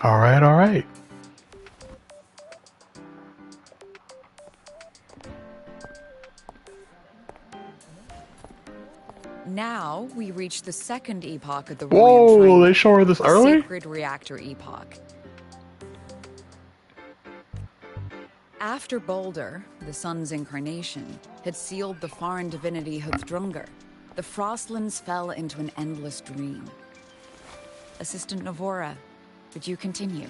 All right, all right. Now we reach the second epoch of the Royan Whoa, Triangle, they show her this the early? Sacred Reactor Epoch. After Balder, the sun's incarnation, had sealed the foreign divinity Huthrungur, the Frostlands fell into an endless dream. Assistant Navora, would you continue?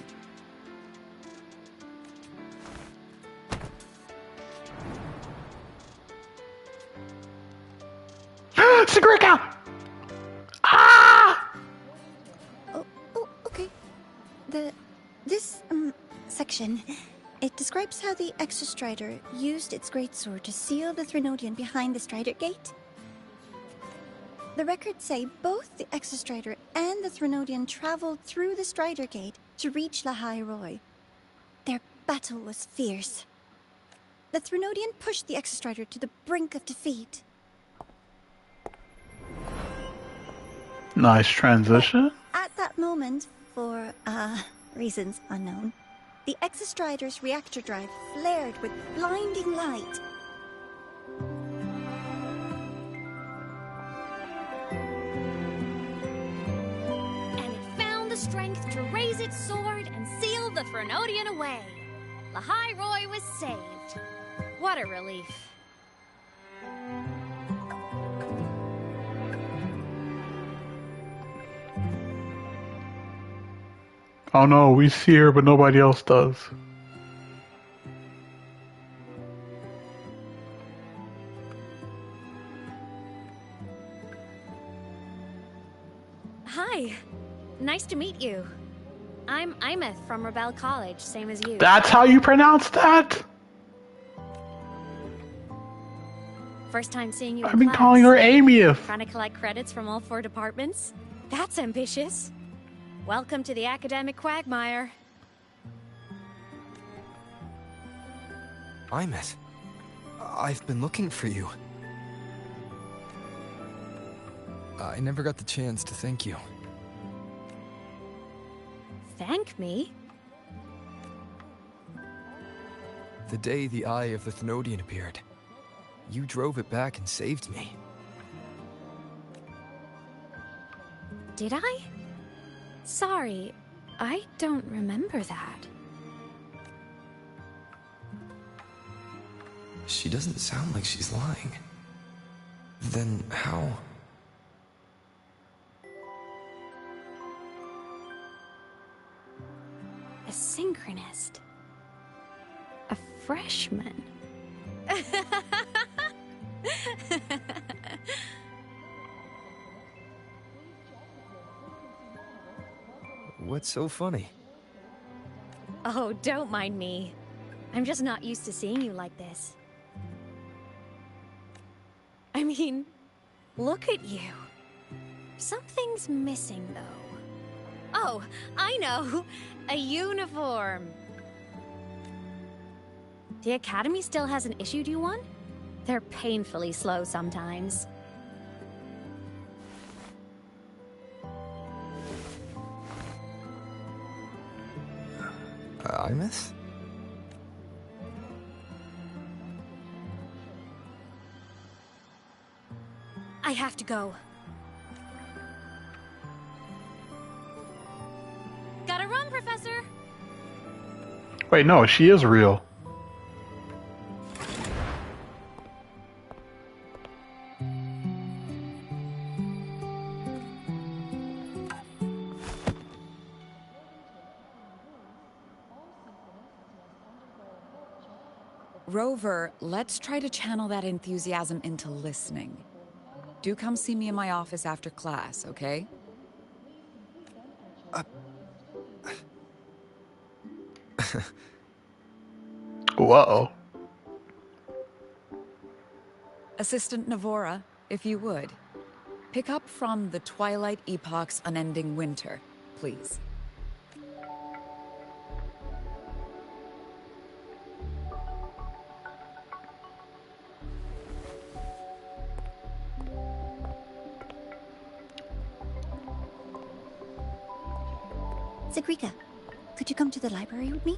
Sigrika! Ah! Oh, okay. This section, it describes how the Exostrider used its greatsword to seal the Threnodian behind the Strider Gate. The records say both the Exostrider and the Threnodian traveled through the Strider Gate to reach Lahai Roy. Their battle was fierce. The Threnodian pushed the Exostrider to the brink of defeat. Nice transition. But at that moment, for reasons unknown, the Exostrider's reactor drive flared with blinding light. And it found the strength to raise its sword and seal the Threnodian away. Lahai Roy was saved. What a relief. Oh no, we see her, but nobody else does. Hi. Nice to meet you. I'm Imeth from Rebel College, same as you. That's how you pronounce that? First time seeing you in I've been class. calling her Amyth. Trying to collect credits from all 4 departments? That's ambitious. Welcome to the academic quagmire. Imeth, I've been looking for you. I never got the chance to thank you. Thank me? The day the Eye of the Thenodian appeared, you drove it back and saved me. Did I? Sorry, I don't remember that. She doesn't sound like she's lying. Then how? A synchronist. A freshman. What's so funny? Oh, don't mind me. I'm just not used to seeing you like this. I mean, look at you. Something's missing, though. Oh, I know! A uniform! The Academy still hasn't issued you one? They're painfully slow sometimes. Imeth? I have to go. Gotta run, Professor! Wait, no, she is real. Rover, let's try to channel that enthusiasm into listening. Do come see me in my office after class, okay? Whoa. Assistant Navora, if you would. Pick up from the Twilight Epoch's Unending Winter, please. Sigrika, could you come to the library with me?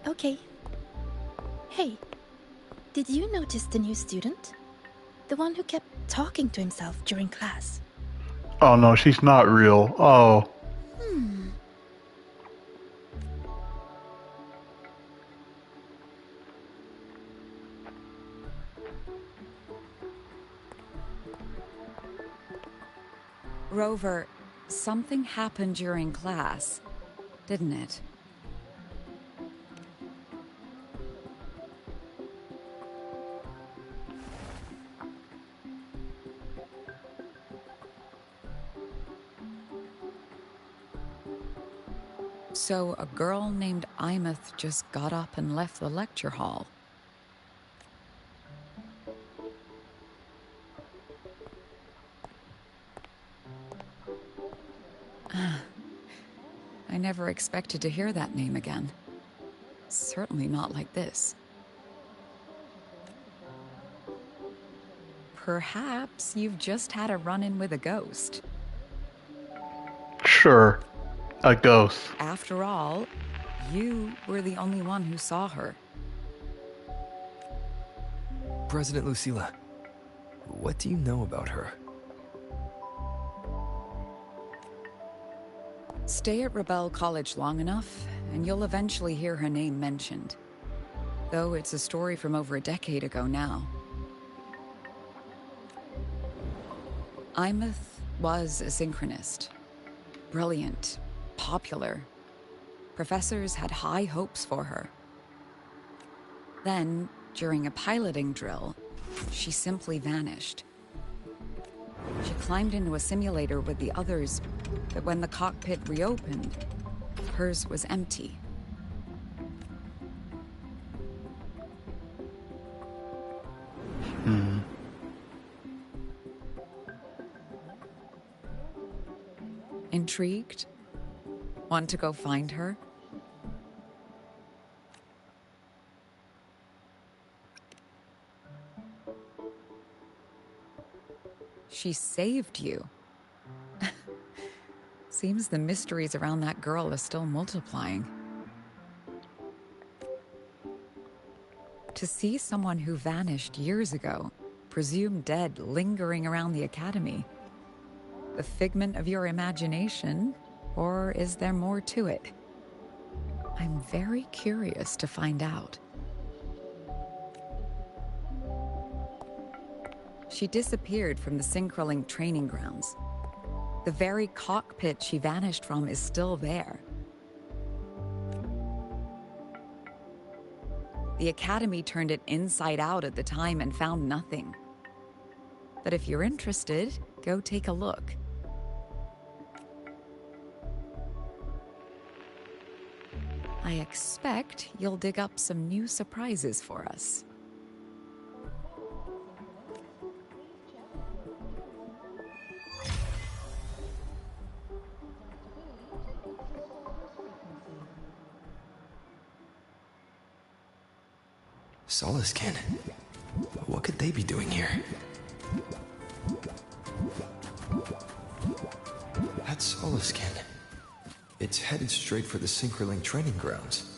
Okay. Hey, did you notice the new student? The one who kept talking to himself during class. Oh no, she's not real. Oh. Rover, something happened during class, didn't it? So a girl named Imeth just got up and left the lecture hall. I never expected to hear that name again. Certainly not like this. Perhaps you've just had a run-in with a ghost. Sure. A ghost. After all, you were the only one who saw her. President Lucilla, what do you know about her? Stay at Rebel College long enough, and you'll eventually hear her name mentioned. Though it's a story from over a decade ago now. Imeth was a synchronist. Brilliant. Popular. Professors had high hopes for her. Then, during a piloting drill, she simply vanished. She climbed into a simulator with the others, but when the cockpit reopened, hers was empty. Intrigued? Want to go find her? She saved you. Seems the mysteries around that girl are still multiplying. To see someone who vanished years ago, presumed dead, lingering around the academy. The figment of your imagination, or is there more to it? I'm very curious to find out. She disappeared from the Synchroling training grounds. The very cockpit she vanished from is still there. The Academy turned it inside out at the time and found nothing. But if you're interested, go take a look. I expect you'll dig up some new surprises for us. Solaskin. What could they be doing here? That's Solaskin. It's headed straight for the Synchroling training grounds.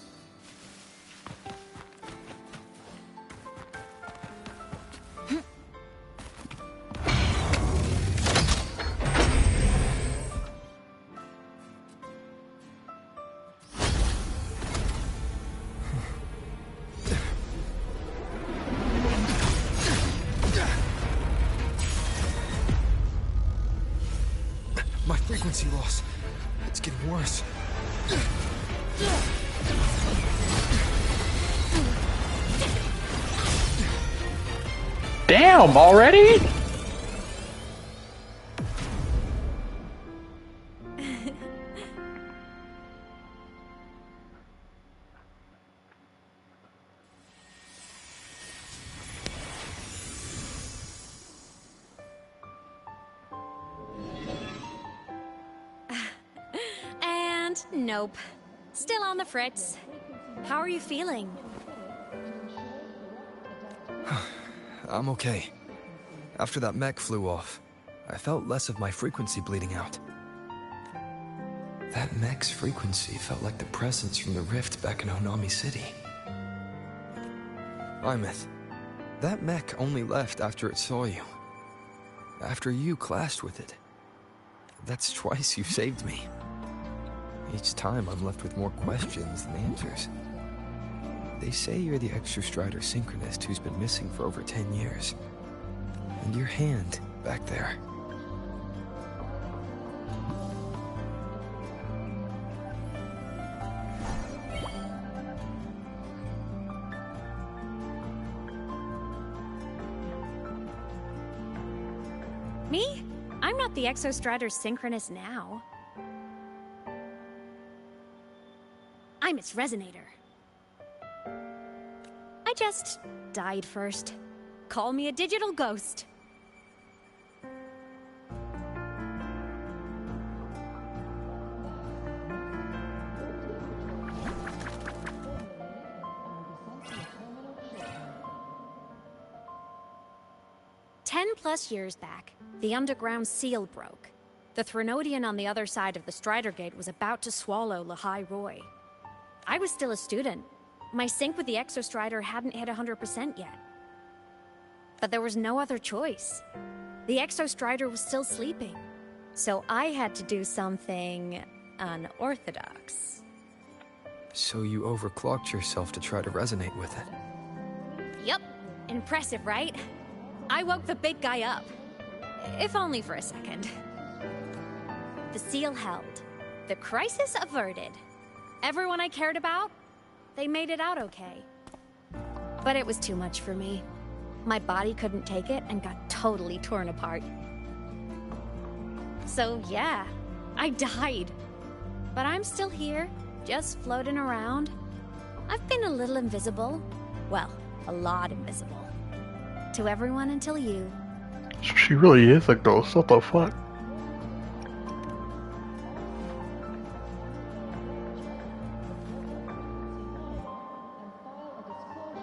My frequency loss. It's getting worse. Damn, already? And nope. Still on the fritz. How are you feeling? I'm okay. After that mech flew off, I felt less of my frequency bleeding out. That mech's frequency felt like the presence from the rift back in Honami City. Imeth, that mech only left after it saw you. After you clashed with it. That's twice you've saved me. Each time I'm left with more questions than answers. They say you're the Exostrider synchronist who's been missing for over 10 years. And your hand, back there. Me? I'm not the Exostrider synchronist now. I'm its resonator. I just died first. Call me a digital ghost. +10 years back, the underground seal broke. The Threnodian on the other side of the Strider Gate was about to swallow Lahai Roy. I was still a student. My sync with the Exostrider hadn't hit 100% yet. But there was no other choice. The Exostrider was still sleeping. So I had to do something unorthodox. So you overclocked yourself to try to resonate with it. Yup. Impressive, right? I woke the big guy up. If only for a second. The seal held. The crisis averted. Everyone I cared about, they made it out okay. But it was too much for me. My body couldn't take it and got totally torn apart. So yeah, I died. But I'm still here, just floating around. I've been a little invisible. Well, a lot invisible. To everyone until you. She really is a ghost. What the fuck?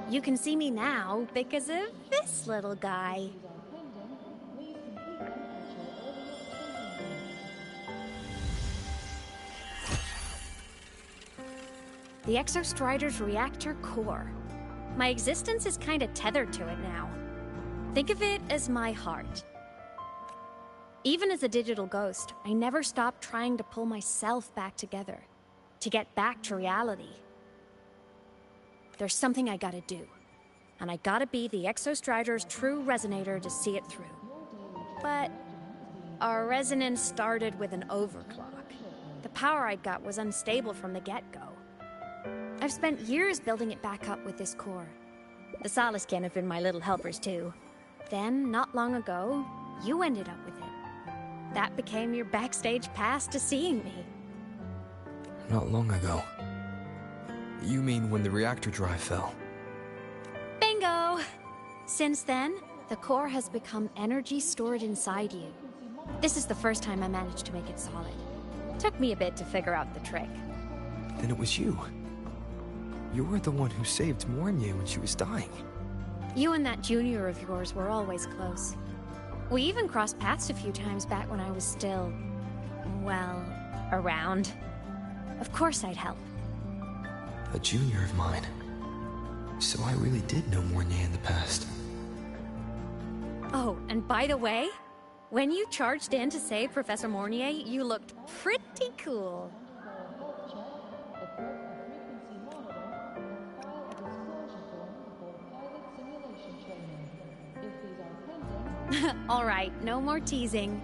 You can see me now because of this little guy. The Exostrider's reactor core. My existence is kinda tethered to it now. Think of it as my heart. Even as a digital ghost, I never stopped trying to pull myself back together, to get back to reality. There's something I gotta do, and I gotta be the Exostrider's true resonator to see it through. But our resonance started with an overclock. The power I got was unstable from the get-go. I've spent years building it back up with this core. The Solaskin have been my little helpers too. Then, not long ago, you ended up with it. That became your backstage pass to seeing me. Not long ago. You mean when the reactor drive fell? Bingo! Since then, the core has become energy stored inside you. This is the first time I managed to make it solid. Took me a bit to figure out the trick. Then it was you. You were the one who saved Mornye when she was dying. You and that junior of yours were always close. We even crossed paths a few times back when I was still, well, around. Of course I'd help. A junior of mine. So I really did know Mornye in the past. Oh, and by the way, when you charged in to save Professor Mornye, you looked pretty cool. All right, no more teasing.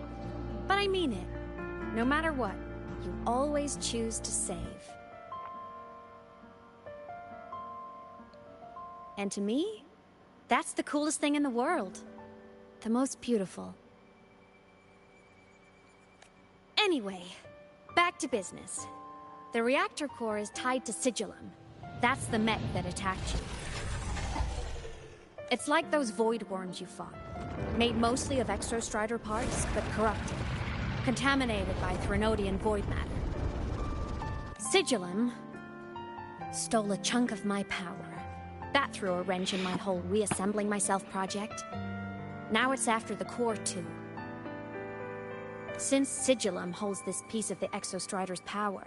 But I mean it. No matter what, you always choose to save. And to me, that's the coolest thing in the world. The most beautiful. Anyway, back to business. The reactor core is tied to Sigillum. That's the mech that attacked you. It's like those void worms you fought. Made mostly of Exostrider parts, but corrupted. Contaminated by Threnodian void matter. Sigillum stole a chunk of my power. That threw a wrench in my whole reassembling myself project. Now it's after the core too. Since Sigillum holds this piece of the Exostrider's power,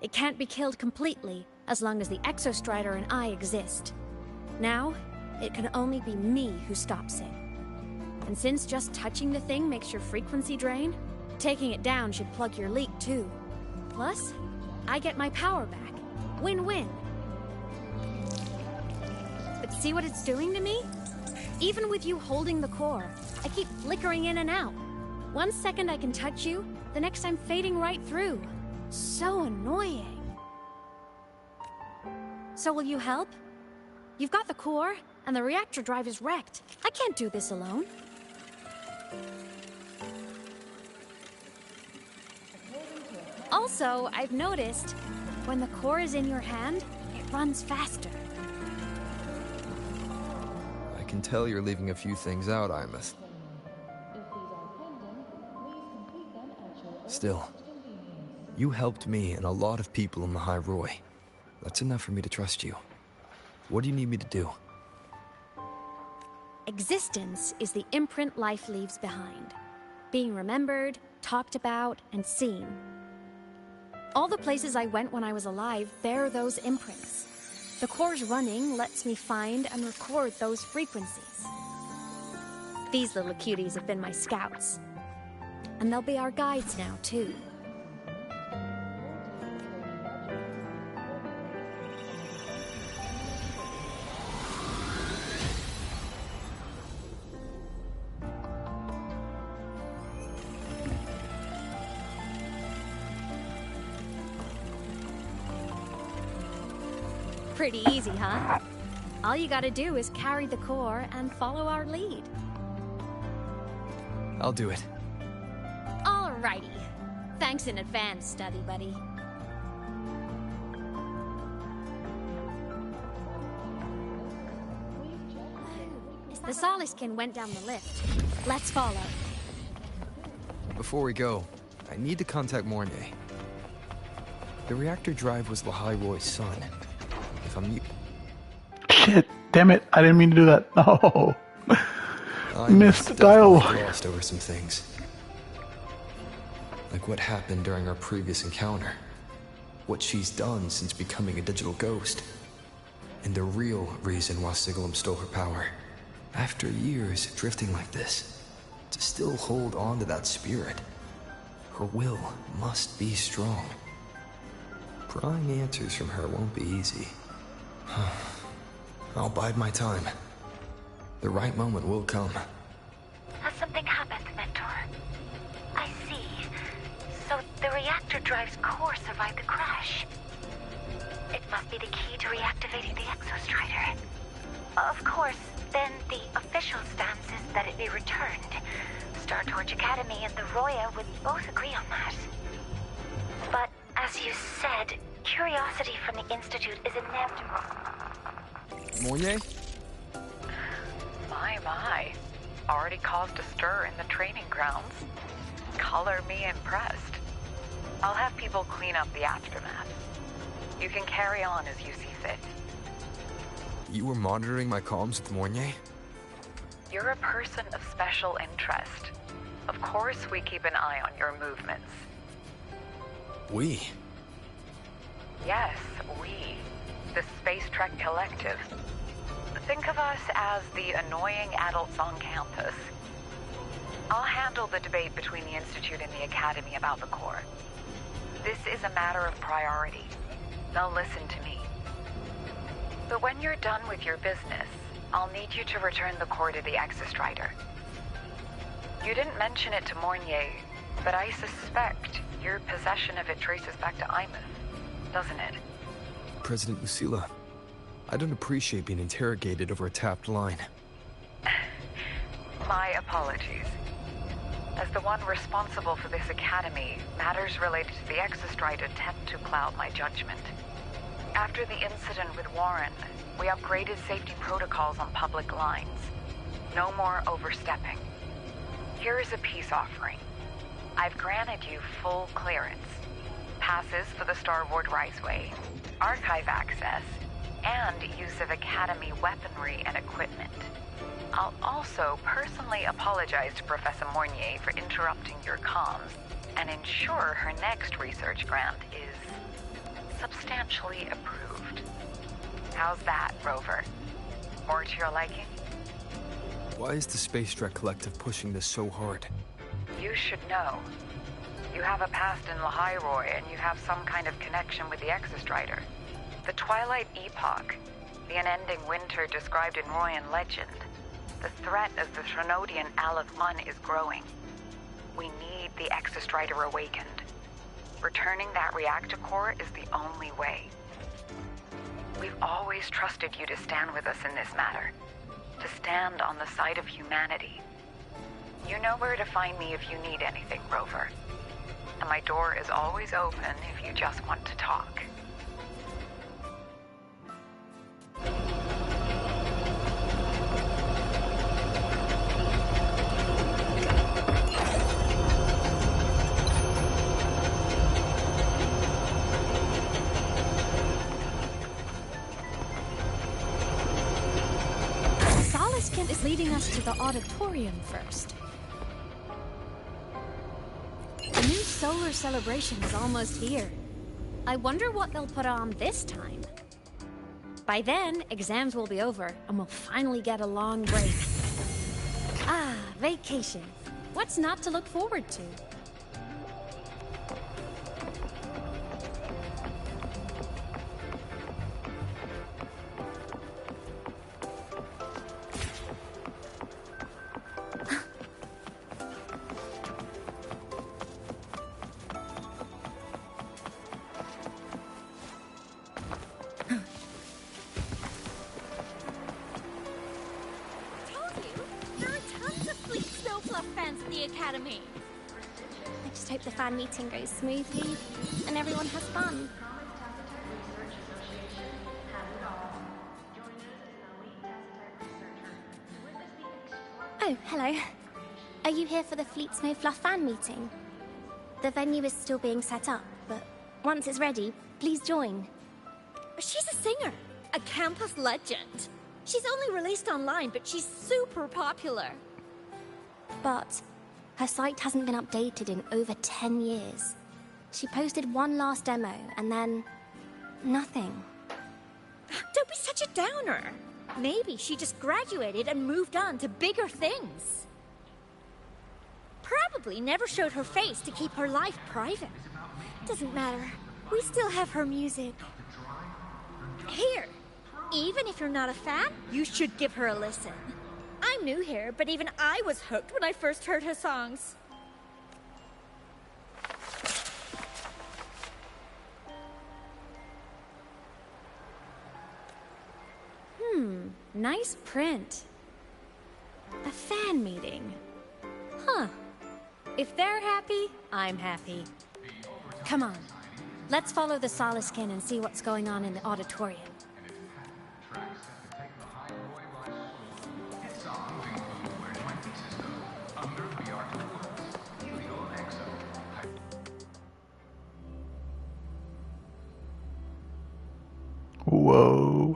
it can't be killed completely as long as the Exostrider and I exist. Now, it can only be me who stops it. And since just touching the thing makes your frequency drain, taking it down should plug your leak too. Plus, I get my power back. Win-win. But see what it's doing to me? Even with you holding the core, I keep flickering in and out. 1 second I can touch you, the next I'm fading right through. So annoying. So will you help? You've got the core, and the reactor drive is wrecked. I can't do this alone. Also, I've noticed, when the core is in your hand, it runs faster. I can tell you're leaving a few things out, Imeth. Still, you helped me and a lot of people in the High Roy. That's enough for me to trust you. What do you need me to do? Existence is the imprint life leaves behind. Being remembered, talked about, and seen. All the places I went when I was alive bear those imprints. The core's running lets me find and record those frequencies. These little cuties have been my scouts. And they'll be our guides now, too. Pretty easy, huh? All you gotta do is carry the core and follow our lead. I'll do it. Alrighty. Thanks in advance, study buddy. The Soliskin went down the lift. Let's follow. Before we go, I need to contact Mornay. The reactor drive was the High Roy's son. If I'm... Shit, damn it, I didn't mean to do that. No. I Missed the definitely dialogue. lost over some things. Like what happened during our previous encounter. What she's done since becoming a digital ghost. And the real reason why Sigillum stole her power. After years drifting like this, to still hold on to that spirit. Her will must be strong. Prying answers from her won't be easy. I'll bide my time. The right moment will come. Has something happened, Mentor? I see. So the reactor drive's core survived the crash. It must be the key to reactivating the Exostrider. Of course, then the official stance is that it be returned. Star Torch Academy and the Roya would both agree on that. But as you said, curiosity from the Institute is inevitable. Mornay? My. Already caused a stir in the training grounds. Color me impressed. I'll have people clean up the aftermath. You can carry on as you see fit. You were monitoring my comms with Mornay? You're a person of special interest. Of course we keep an eye on your movements. We? Yes, we. The Space Trek Collective. Think of us as the annoying adults on campus. I'll handle the debate between the Institute and the Academy about the core. This is a matter of priority. They'll listen to me. But when you're done with your business, I'll need you to return the core to the Exostrider. You didn't mention it to Mornier, but I suspect your possession of it traces back to Imeth, doesn't it? President Lucilla, I don't appreciate being interrogated over a tapped line. My apologies. As the one responsible for this academy, matters related to the Exostrider tend to cloud my judgment. After the incident with Warren, we upgraded safety protocols on public lines. No more overstepping. Here is a peace offering. I've granted you full clearance. Passes for the Starboard Riseway, archive access, and use of Academy weaponry and equipment. I'll also personally apologize to Professor Mornier for interrupting your comms and ensure her next research grant is substantially approved. How's that, Rover? More to your liking? Why is the Space Trek Collective pushing this so hard? You should know. You have a past in Lahiroy, and you have some kind of connection with the Exostrider. The Twilight Epoch, the unending winter described in Royan legend. The threat of the Trinodian Aleth 1 is growing. We need the Exostrider awakened. Returning that reactor core is the only way. We've always trusted you to stand with us in this matter. To stand on the side of humanity. You know where to find me if you need anything, Rover. And my door is always open if you just want to talk. Kent is leading us to the auditorium first. The new solar celebration is almost here. I wonder what they'll put on this time. By then, exams will be over, and we'll finally get a long break. Ah, vacation. What's not to look forward to? Fan meeting goes smoothly and everyone has fun. Oh, hello. Are you here for the Fleet Snow Fluff fan meeting? The venue is still being set up, but once it's ready, please join. She's a singer, a campus legend. She's only released online, but she's super popular. But her site hasn't been updated in over 10 years. She posted one last demo, and then nothing. Don't be such a downer. Maybe she just graduated and moved on to bigger things. Probably never showed her face to keep her life private. Doesn't matter. We still have her music. Here, even if you're not a fan, you should give her a listen. I'm new here, but even I was hooked when I first heard her songs. Nice print. A fan meeting. Huh. If they're happy, I'm happy. Come on. Let's follow the Soliskin and see what's going on in the auditorium. Whoa.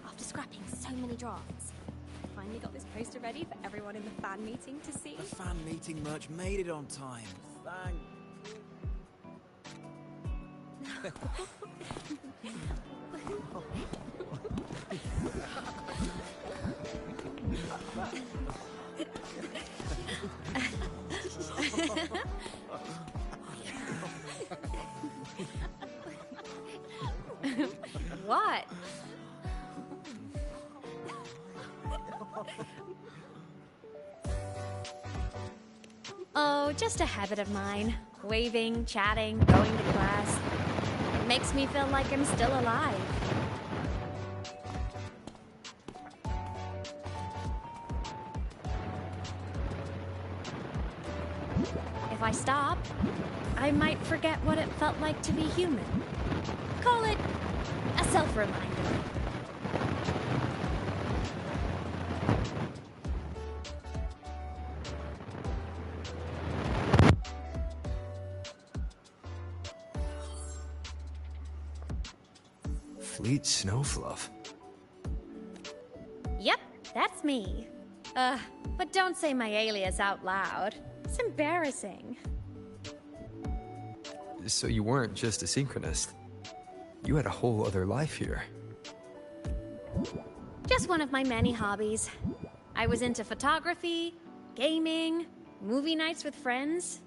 After scrapping so many drafts, I finally got this poster ready for everyone in the fan meeting to see. The fan meeting merch made it on time. Thank... What? Oh, just a habit of mine. Waving, chatting, going to class. It makes me feel like I'm still alive. If I stop, I might forget what it felt like to be human. Call it a self-reminder. Fleet Snowfluff. Yep, that's me. But don't say my alias out loud. It's embarrassing. So you weren't just a synchronist. You had a whole other life here. Just one of my many hobbies. I was into photography, gaming, movie nights with friends.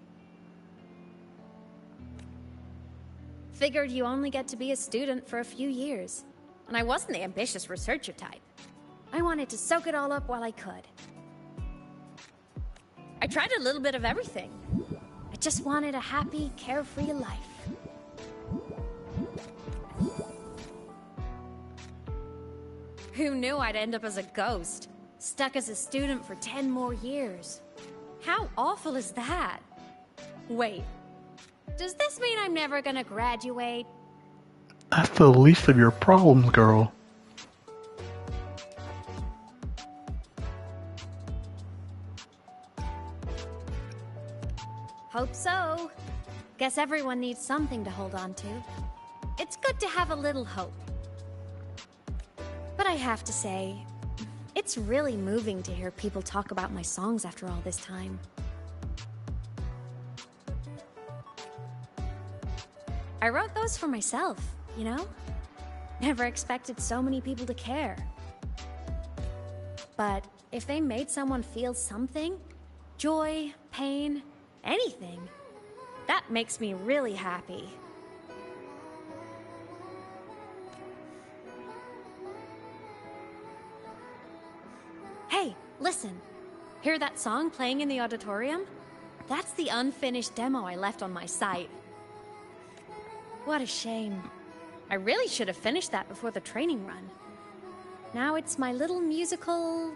Figured you only get to be a student for a few years. And I wasn't the ambitious researcher type. I wanted to soak it all up while I could. I tried a little bit of everything. I just wanted a happy, carefree life. Who knew I'd end up as a ghost, stuck as a student for 10 more years? How awful is that? Wait, does this mean I'm never gonna graduate? That's the least of your problems, girl. Hope so. Guess everyone needs something to hold on to. It's good to have a little hope. But I have to say, it's really moving to hear people talk about my songs after all this time. I wrote those for myself, you know? Never expected so many people to care. But if they made someone feel something, joy, pain, anything, that makes me really happy. Hey, listen. Hear that song playing in the auditorium? That's the unfinished demo I left on my site. What a shame. I really should have finished that before the training run. Now it's my little musical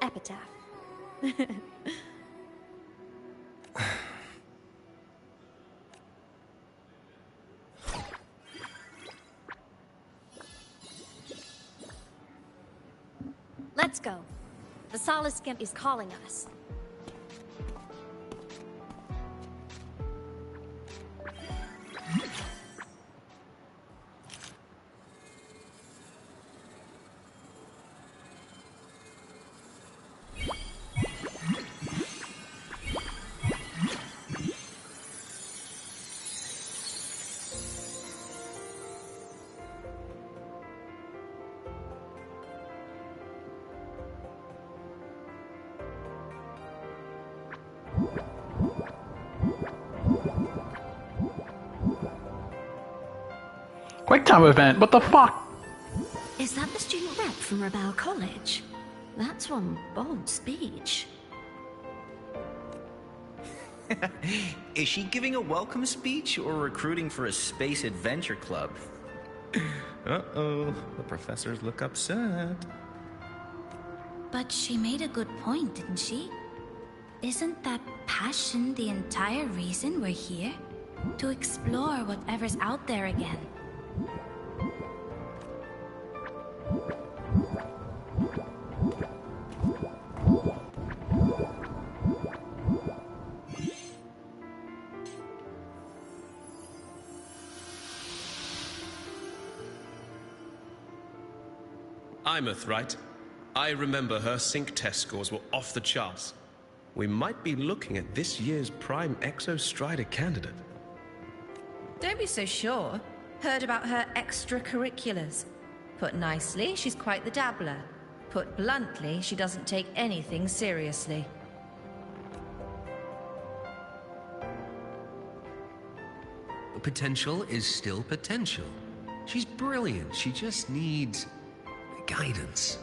epitaph. Let's go. The Solace Skimp is calling us. Quick time event, what the fuck? Is that the student rep from Rebel College? That's one bold speech. Is she giving a welcome speech or recruiting for a space adventure club? Uh-oh, the professors look upset. But she made a good point, didn't she? Isn't that passion the entire reason we're here? To explore whatever's out there again. Imeth, right? I remember her sync test scores were off the charts. We might be looking at this year's prime Exo Strider candidate. Don't be so sure. Heard about her extracurriculars. Put nicely, she's quite the dabbler. Put bluntly, she doesn't take anything seriously. Potential is still potential. She's brilliant. She just needs guidance.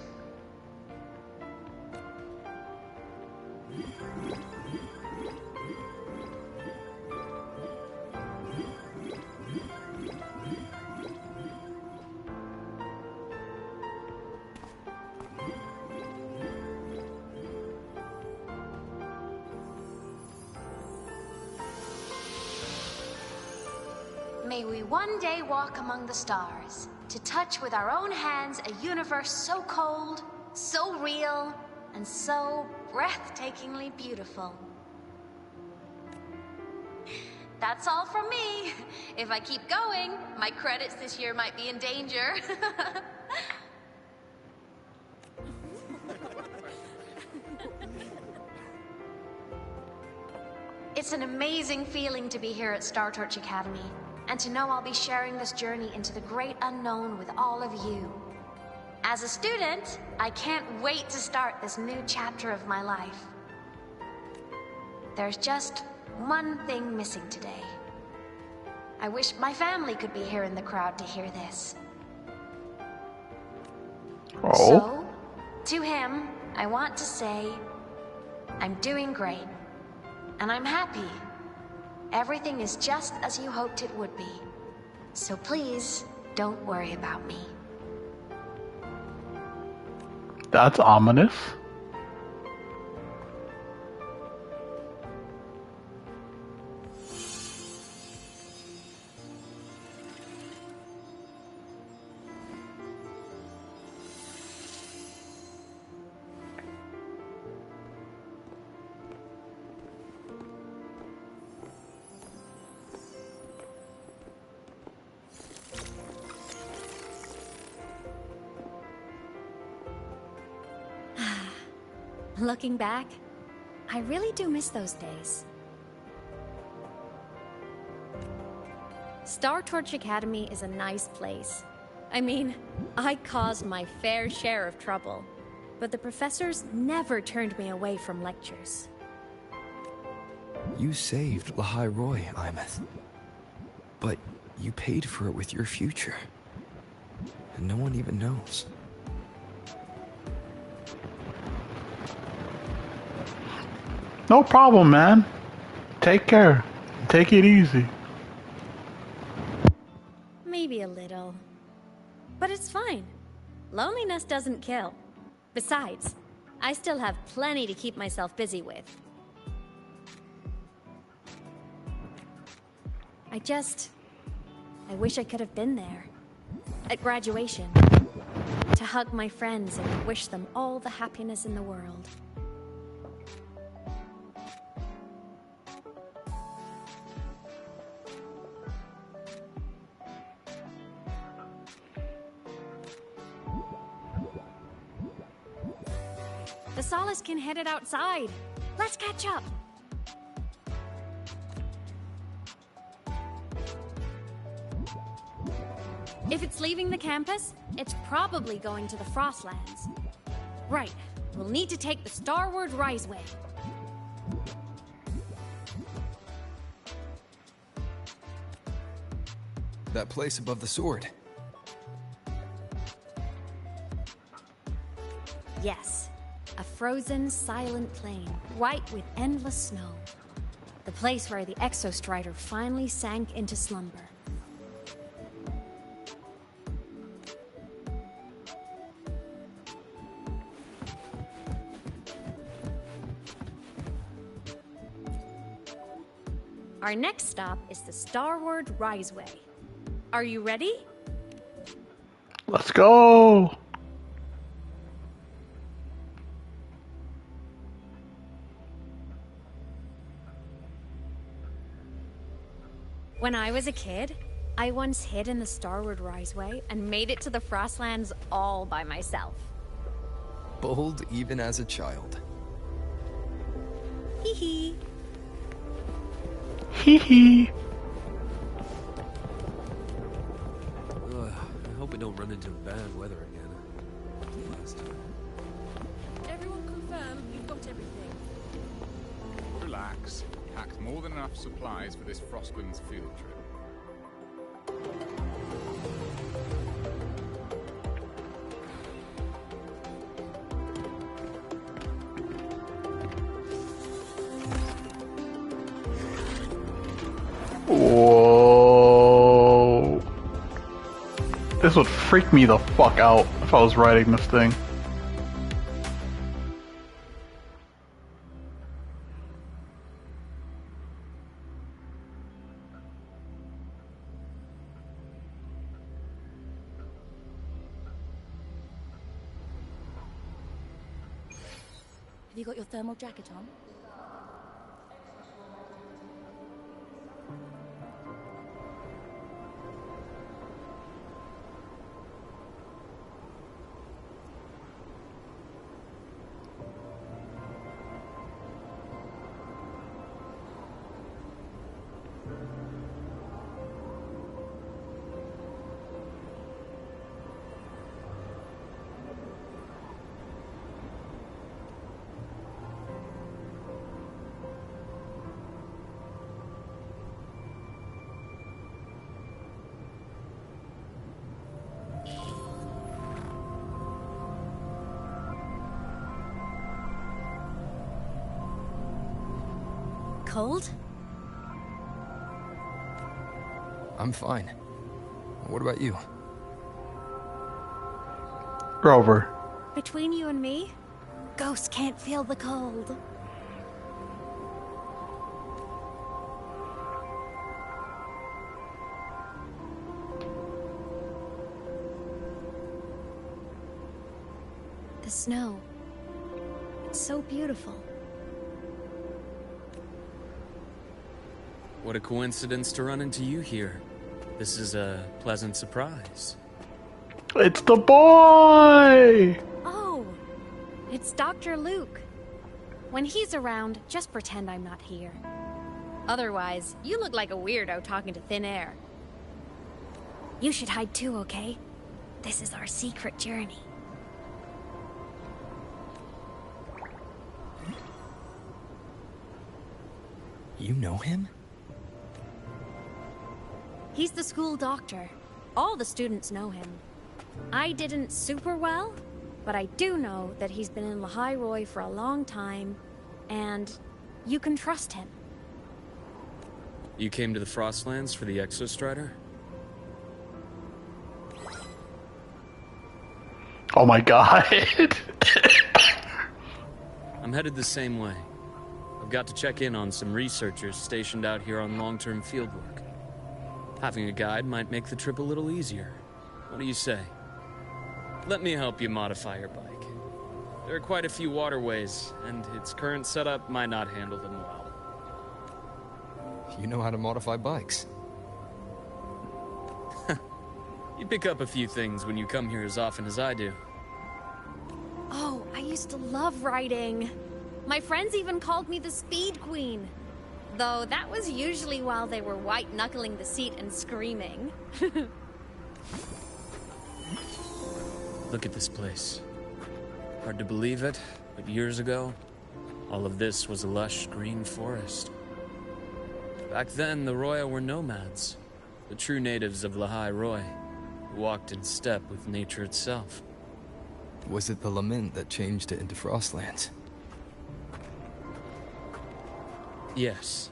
May we one day walk among the stars, to touch with our own hands a universe so cold, so real, and so breathtakingly beautiful. That's all from me. If I keep going, my credits this year might be in danger. It's an amazing feeling to be here at Star Torch Academy, and to know I'll be sharing this journey into the great unknown with all of you. As a student, I can't wait to start this new chapter of my life. There's just one thing missing today. I wish my family could be here in the crowd to hear this. Oh. So, to him, I want to say, I'm doing great. And I'm happy. Everything is just as you hoped it would be. So please, don't worry about me. That's ominous. Looking back, I really do miss those days. Star Torch Academy is a nice place. I mean, I caused my fair share of trouble, but the professors never turned me away from lectures. You saved Lahai Roy, Imeth. But you paid for it with your future. And no one even knows. No problem, man. Take care. Take it easy. Maybe a little. But it's fine. Loneliness doesn't kill. Besides, I still have plenty to keep myself busy with. I wish I could have been there. At graduation. To hug my friends and wish them all the happiness in the world. The Solace can head it outside. Let's catch up. If it's leaving the campus, it's probably going to the Frostlands. Right. We'll need to take the Starward Riseway. That place above the sword. Yes. A frozen, silent plain, white with endless snow. The place where the Exostrider finally sank into slumber. Our next stop is the Starward Riseway. Are you ready? Let's go! When I was a kid, I once hid in the Starward Riseway and made it to the Frostlands all by myself. Bold even as a child. Hee hee. Hee hee. I hope we don't run into bad weather again. Last time. Everyone confirm you've got everything. Relax. Packed more than enough supplies for this Frostlands field trip. Whoa. This would freak me the fuck out if I was riding this thing. Have you got your thermal jacket on? cold? I'm fine. What about you? Grover. Between you and me, ghosts can't feel the cold. The snow. It's so beautiful. What a coincidence to run into you here. This is a pleasant surprise. It's the boy! Oh, it's Dr. Luke. When he's around, just pretend I'm not here. Otherwise, you look like a weirdo talking to thin air. You should hide too, okay? This is our secret journey. You know him? He's the school doctor. All the students know him. I didn't super well, but I do know that he's been in Lahai for a long time, and you can trust him. You came to the Frostlands for the Exostrider? Oh my god. I'm headed the same way. I've got to check in on some researchers stationed out here on long-term fieldwork. Having a guide might make the trip a little easier. What do you say? Let me help you modify your bike. There are quite a few waterways, and its current setup might not handle them well. You know how to modify bikes. You pick up a few things when you come here as often as I do. Oh, I used to love riding. My friends even called me the Speed Queen. Though that was usually while they were white-knuckling the seat and screaming. Look at this place. Hard to believe it, but years ago, all of this was a lush green forest. Back then, the Roya were nomads, the true natives of Lahai Roi, who walked in step with nature itself. Was it the lament that changed it into Frostlands? Yes.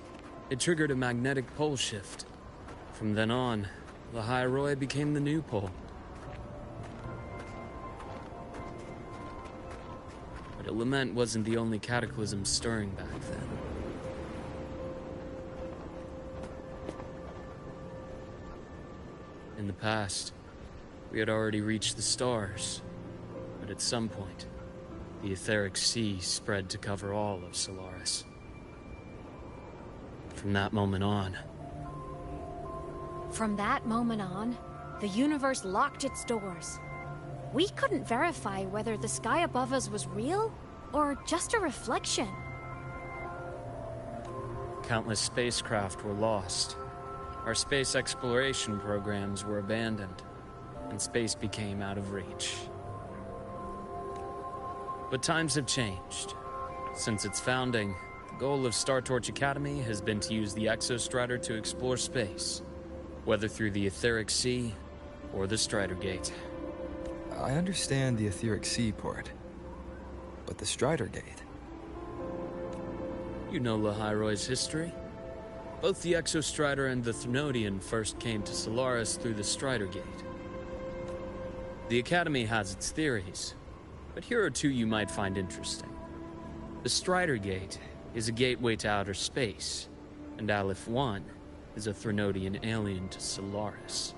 It triggered a magnetic pole shift. From then on, Lahai Roi became the new pole. But a lament wasn't the only cataclysm stirring back then. In the past, we had already reached the stars, but at some point, the etheric sea spread to cover all of Solaris. From that moment on, the universe locked its doors. We couldn't verify whether the sky above us was real or just a reflection. countless spacecraft were lost. Our space exploration programs were abandoned, and space became out of reach. But times have changed. Since its founding, the goal of Star Torch Academy has been to use the Exostrider to explore space, whether through the Etheric Sea or the Strider Gate. I understand the Etheric Sea part, but the Strider Gate? You know Lahai Roi's history? Both the Exostrider and the Threnodian first came to Solaris through the Strider Gate. The Academy has its theories, but here are two you might find interesting. The Strider Gate is a gateway to outer space, and Aleph 1 is a Threnodian alien to Solaris.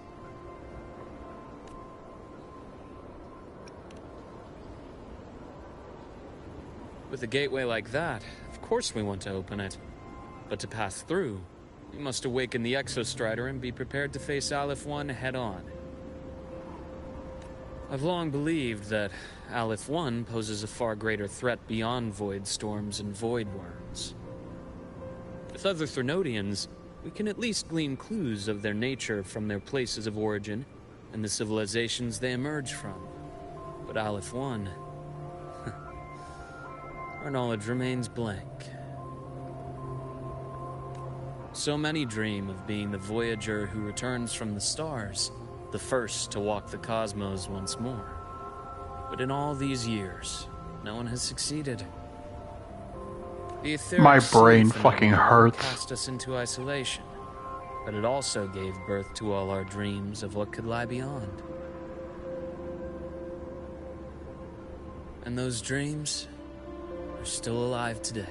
With a gateway like that, of course we want to open it. But to pass through, we must awaken the Exostrider and be prepared to face Aleph 1 head-on. I've long believed that Aleph 1 poses a far greater threat beyond void storms and void worms. With other Threnodians, we can at least glean clues of their nature from their places of origin and the civilizations they emerge from. But Aleph 1... our knowledge remains blank. So many dream of being the Voyager who returns from the stars, the first to walk the cosmos once more. But in all these years, no one has succeeded. The etheric My sea brain phenomenon fucking hurts. cast us into isolation, but it also gave birth to all our dreams of what could lie beyond. And those dreams are still alive today.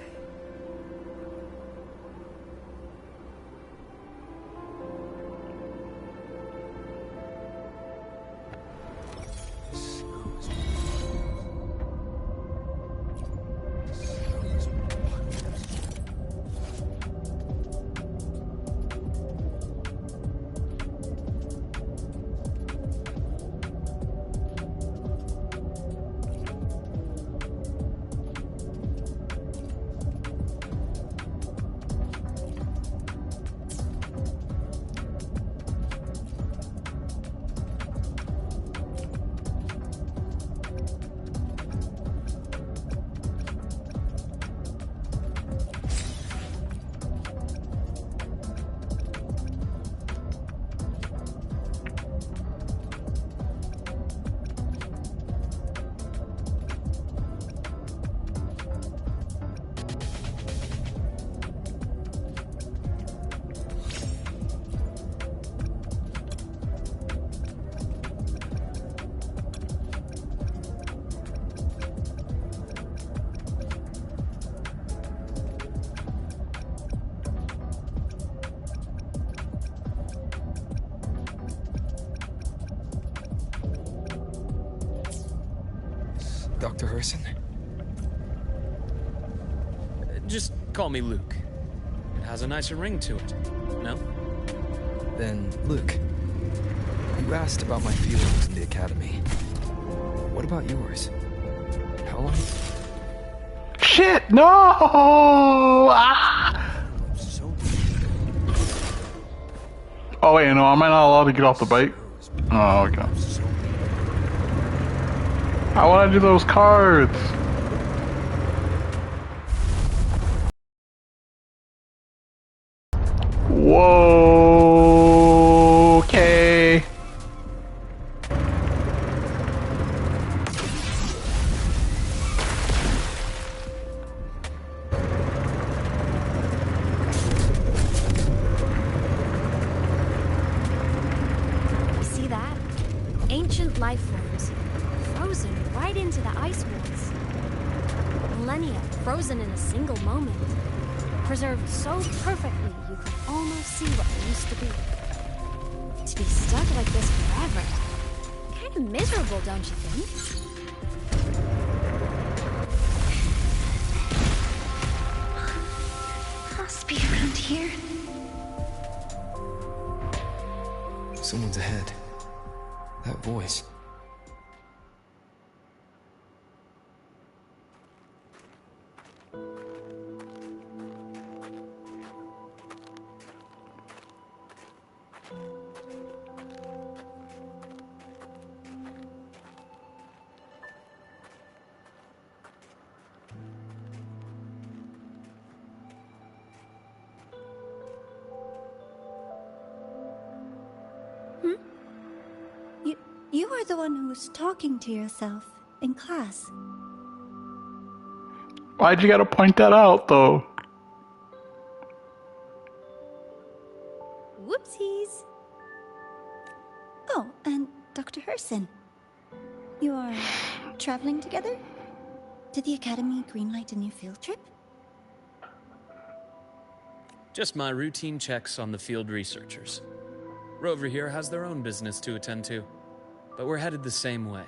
Dr. Herson? Just call me Luke. It has a nicer ring to it, no? Then, Luke, you asked about my feelings in the academy. What about yours? How long? Shit, no! Ah! Oh wait, no, am I not allowed to get off the bike? Oh, okay. I want to do those cards. Whoa, okay. See that? Ancient life forms. Frozen right into the ice walls. Millennia frozen in a single moment. Preserved so perfectly you could almost see what they used to be. To be stuck like this forever. Kind of miserable, don't you think? Must be around here. Someone's ahead. That voice. You are the one who's talking to yourself in class. Why'd you gotta point that out, though? Whoopsies. Oh, and Dr. Herson. You are traveling together? Did the Academy greenlight a new field trip? Just my routine checks on the field researchers. Rover here has their own business to attend to, but we're headed the same way.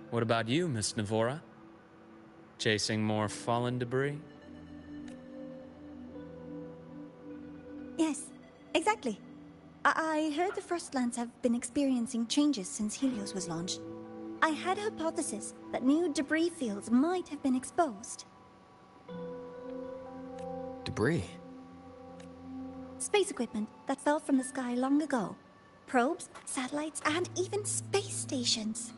What about you, Miss Navora? Chasing more fallen debris? Yes, exactly. I heard the Frostlands have been experiencing changes since Helios was launched. I had a hypothesis that new debris fields might have been exposed. Debris? Space equipment that fell from the sky long ago. Probes, satellites, and even space stations.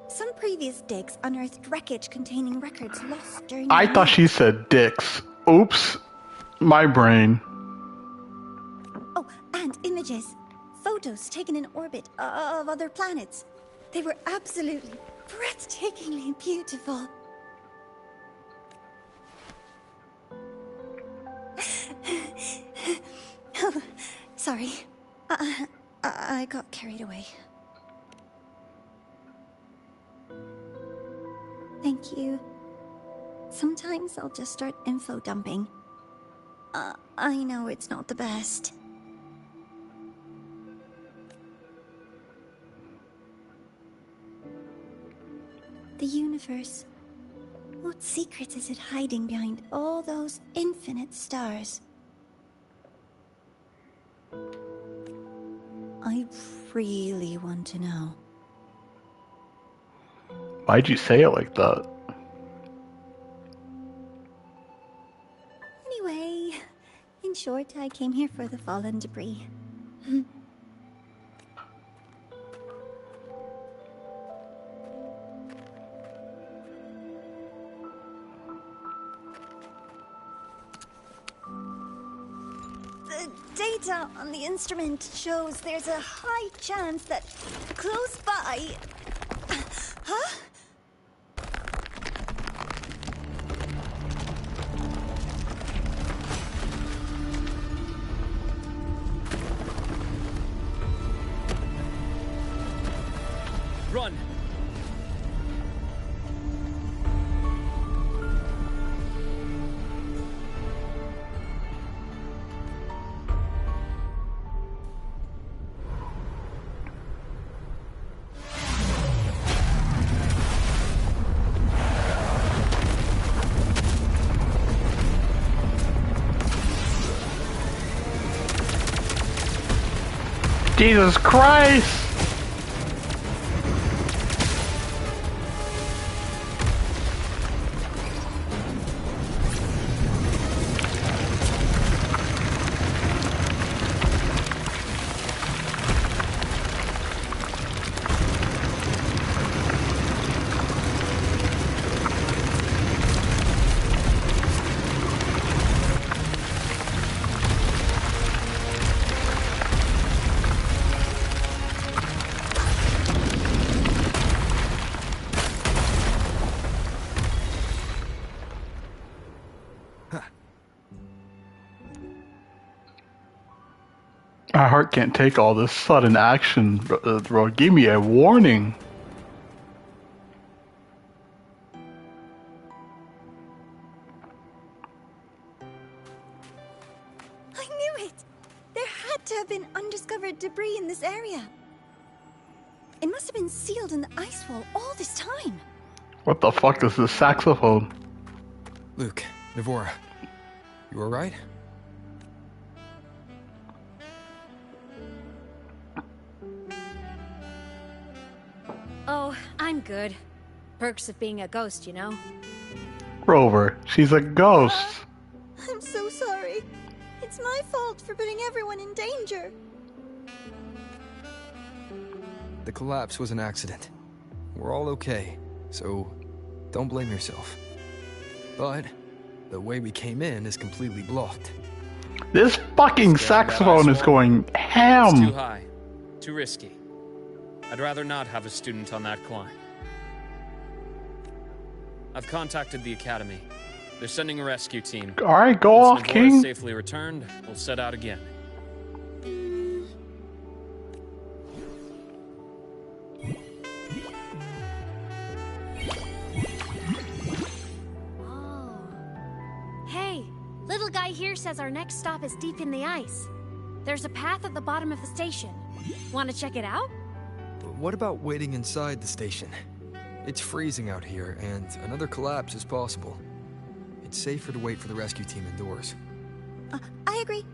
Some previous digs unearthed wreckage containing records lost during I the thought war. she said dicks. Oops. My brain. Oh, and images. Photos photos taken in orbit of other planets. They were absolutely breathtakingly beautiful. Oh, sorry. I got carried away. Thank you. Sometimes I'll just start info dumping. I know it's not the best. The universe. What secret is it hiding behind all those infinite stars? I really want to know. Why'd you say it like that? Anyway, in short, I came here for the fallen debris. The data on the instrument shows there's a high chance that close by... Huh? Run! Jesus Christ! My heart can't take all this sudden action, bro. Give me a warning. I knew it! There had to have been undiscovered debris in this area. It must have been sealed in the ice wall all this time. What the fuck is this saxophone? Luke, Navora, you alright? Oh, I'm good. Perks of being a ghost, you know? Rover, she's a ghost. I'm so sorry. It's my fault for putting everyone in danger. The collapse was an accident. We're all okay, so don't blame yourself. But the way we came in is completely blocked. This fucking saxophone is going ham. It's too high. Too risky. I'd rather not have a student on that climb. I've contacted the academy. They're sending a rescue team. Alright, go Once off, Navora King. is safely returned, we'll set out again. Oh. Hey, little guy here says our next stop is deep in the ice. There's a path at the bottom of the station. Want to check it out? What about waiting inside the station? It's freezing out here, and another collapse is possible. It's safer to wait for the rescue team indoors. I agree.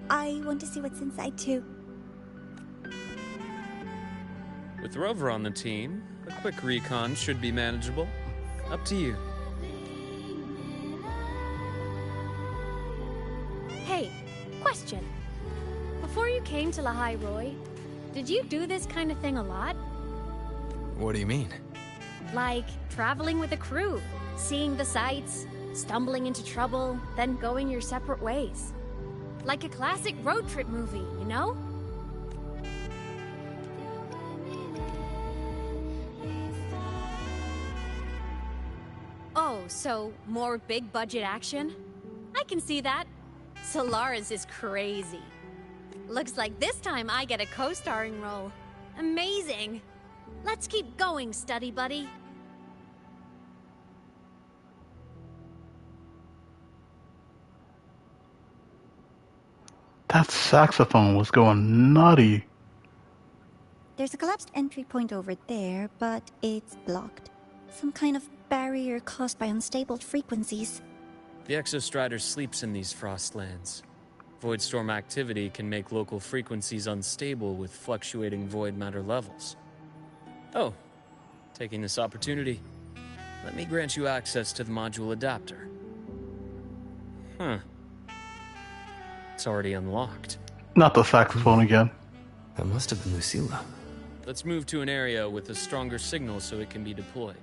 I want to see what's inside too. With Rover on the team, a quick recon should be manageable. Up to you. Hey, question. Before you came to Lahai Roy, did you do this kind of thing a lot? What do you mean? Like traveling with a crew, seeing the sights, stumbling into trouble, then going your separate ways. Like a classic road trip movie, you know? so more big budget action? I can see that. Solaris is crazy. Looks like this time I get a co-starring role. Amazing. Let's keep going, study buddy. That saxophone was going nutty. There's a collapsed entry point over there, but it's blocked. Some kind of barrier caused by unstable frequencies. The Exostrider sleeps in these frostlands. Void storm activity can make local frequencies unstable with fluctuating void matter levels. Oh, taking this opportunity, let me grant you access to the module adapter. Huh. It's already unlocked. Not the saxophone again. That must have been Lucilla. Let's move to an area with a stronger signal so it can be deployed.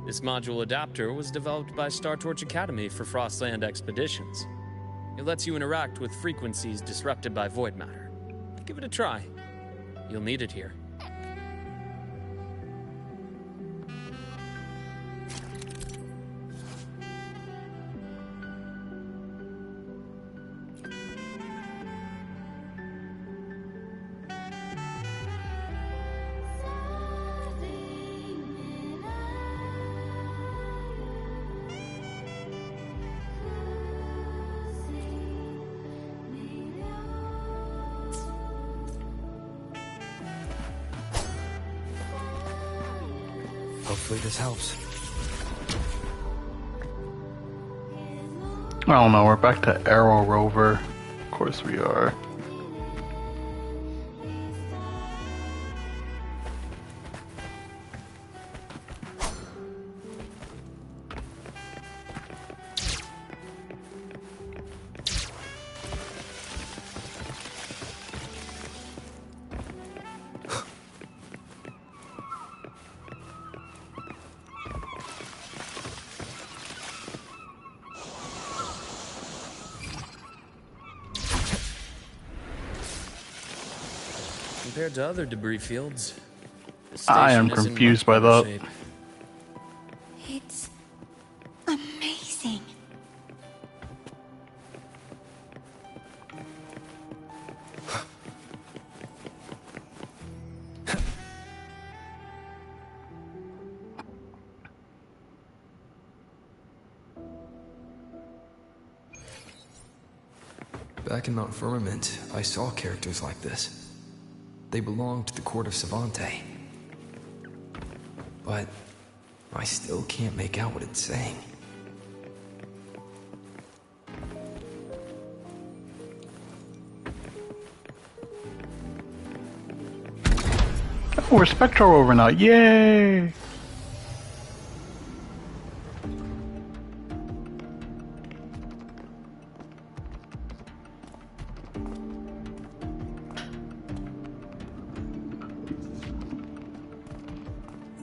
This module adapter was developed by Star Torch Academy for Frostland expeditions. It lets you interact with frequencies disrupted by void matter. Give it a try. You'll need it here. Hopefully this helps. I don't know, we're back to Arrow Rover. Of course we are. Compared to other debris fields, this I am station is in confused much by better that. shape. It's amazing. Back in Mount Firmament, I saw characters like this. They belonged to the court of Savante. But I still can't make out what it's saying. Oh, we're Spectral Rover now. Yay!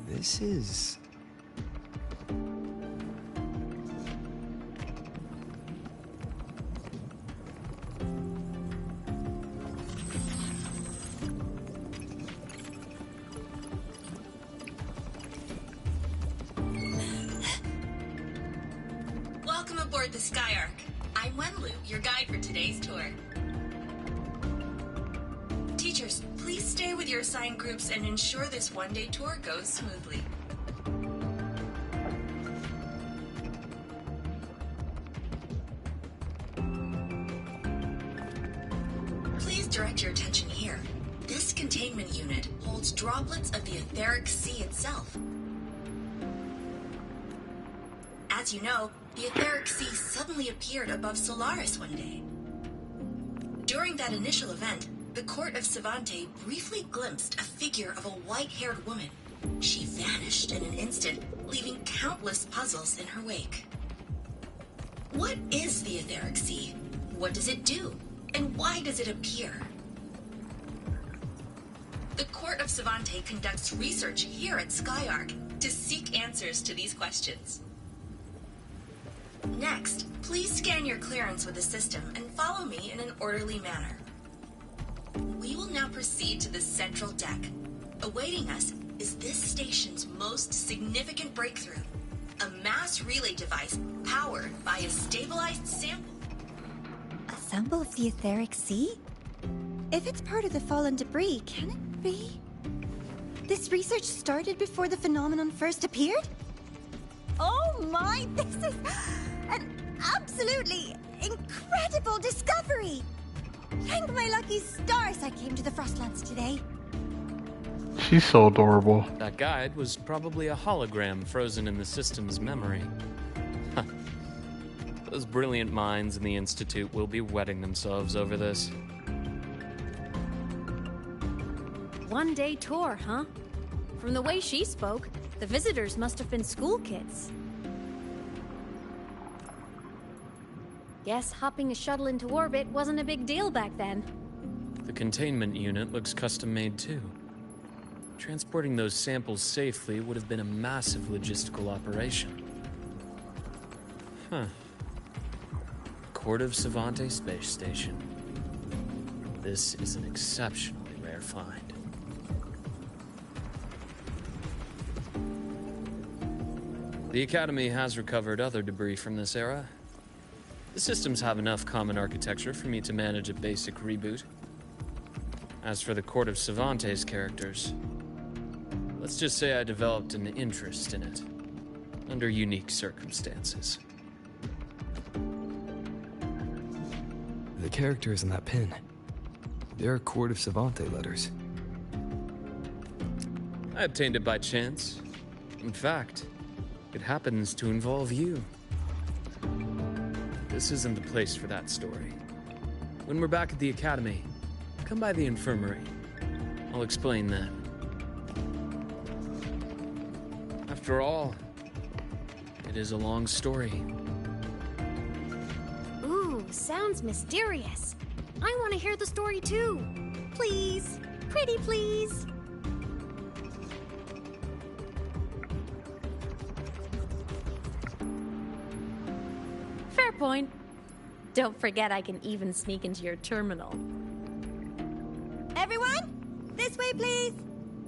This is... Welcome aboard the Skyark. I'm Wenlu, your guide for today's tour. Teachers, please stay with your assigned groups and ensure this one-day tour goes smoothly. Please direct your attention here. This containment holds droplets of the etheric sea itself. As you know, the etheric sea suddenly appeared above Solaris one day. During that initial event, the court of Savante briefly glimpsed a figure of a white-haired woman. She vanished in an instant, leaving countless puzzles in her wake. What is the etheric sea? What does it do? And why does it appear? The court of Savante conducts research here at Skyark to seek answers to these questions. Next, please scan your clearance with the system and follow me in an orderly manner. We will now proceed to the central deck. Awaiting us is this station's most significant breakthrough, a mass relay device powered by a stabilized sample. A sample of the etheric sea? If it's part of the fallen debris, can it be? This research started before the phenomenon first appeared? Oh my, this is an absolutely incredible discovery! Thank my lucky stars I came to the Frostlands today. She's so adorable. That guide was probably a hologram frozen in the system's memory. Huh. Those brilliant minds in the Institute will be wetting themselves over this. One-day tour, huh? From the way she spoke, the visitors must have been school kids. Guess hopping a shuttle into orbit wasn't a big deal back then. The containment unit looks custom-made too. Transporting those samples safely would have been a massive logistical operation. Huh. Court of Savante Space Station. This is an exceptionally rare find. The Academy has recovered other debris from this era. The systems have enough common architecture for me to manage a basic reboot. As for the Court of Savante's characters, let's just say I developed an interest in it, under unique circumstances. The characters in that pin, they're Court of Savante letters. I obtained it by chance. In fact, it happens to involve you. This isn't the place for that story. When we're back at the Academy, come by the infirmary. I'll explain then. After all, it is a long story. Ooh, sounds mysterious. I want to hear the story too. Please, pretty please. Fair point. Don't forget I can even sneak into your terminal. Everyone, this way please.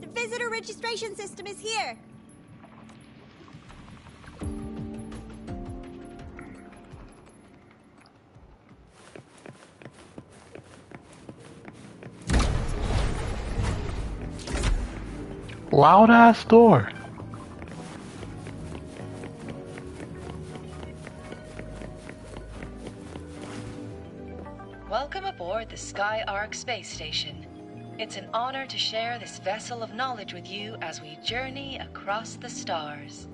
The visitor registration system is here. Loud ass door. Welcome aboard the Skyark space station. It's an honor to share this vessel of knowledge with you as we journey across the stars.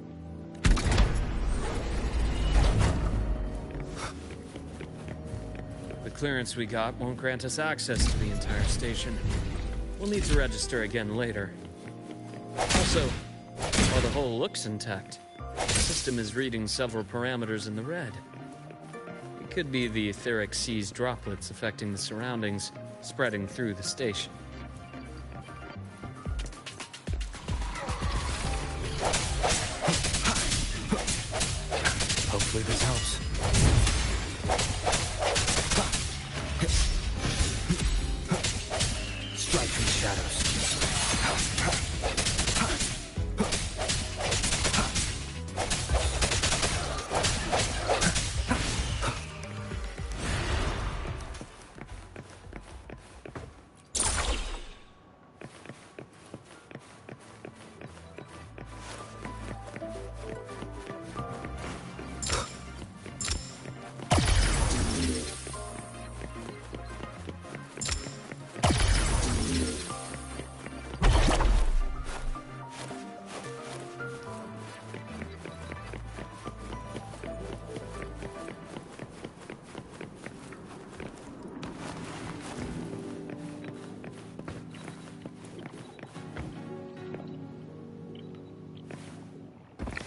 The clearance we got won't grant us access to the entire station. We'll need to register again later. Also, while the hull looks intact, the system is reading several parameters in the red. It could be the etheric sea's droplets affecting the surroundings, spreading through the station. Hopefully this helps. Strike from the shadows.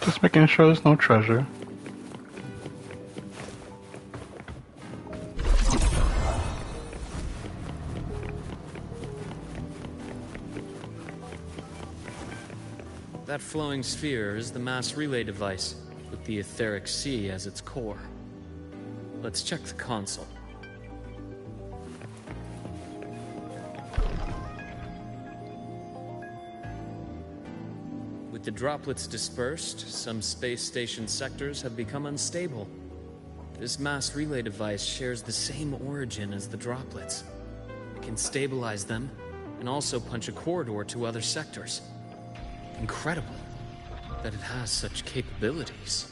Just making sure there's no treasure. That flowing sphere is the mass relay device, with the etheric sea as its core. Let's check the console. With the droplets dispersed, some space station sectors have become unstable. This mass relay device shares the same origin as the droplets. It can stabilize them, and also punch a corridor to other sectors. Incredible that it has such capabilities.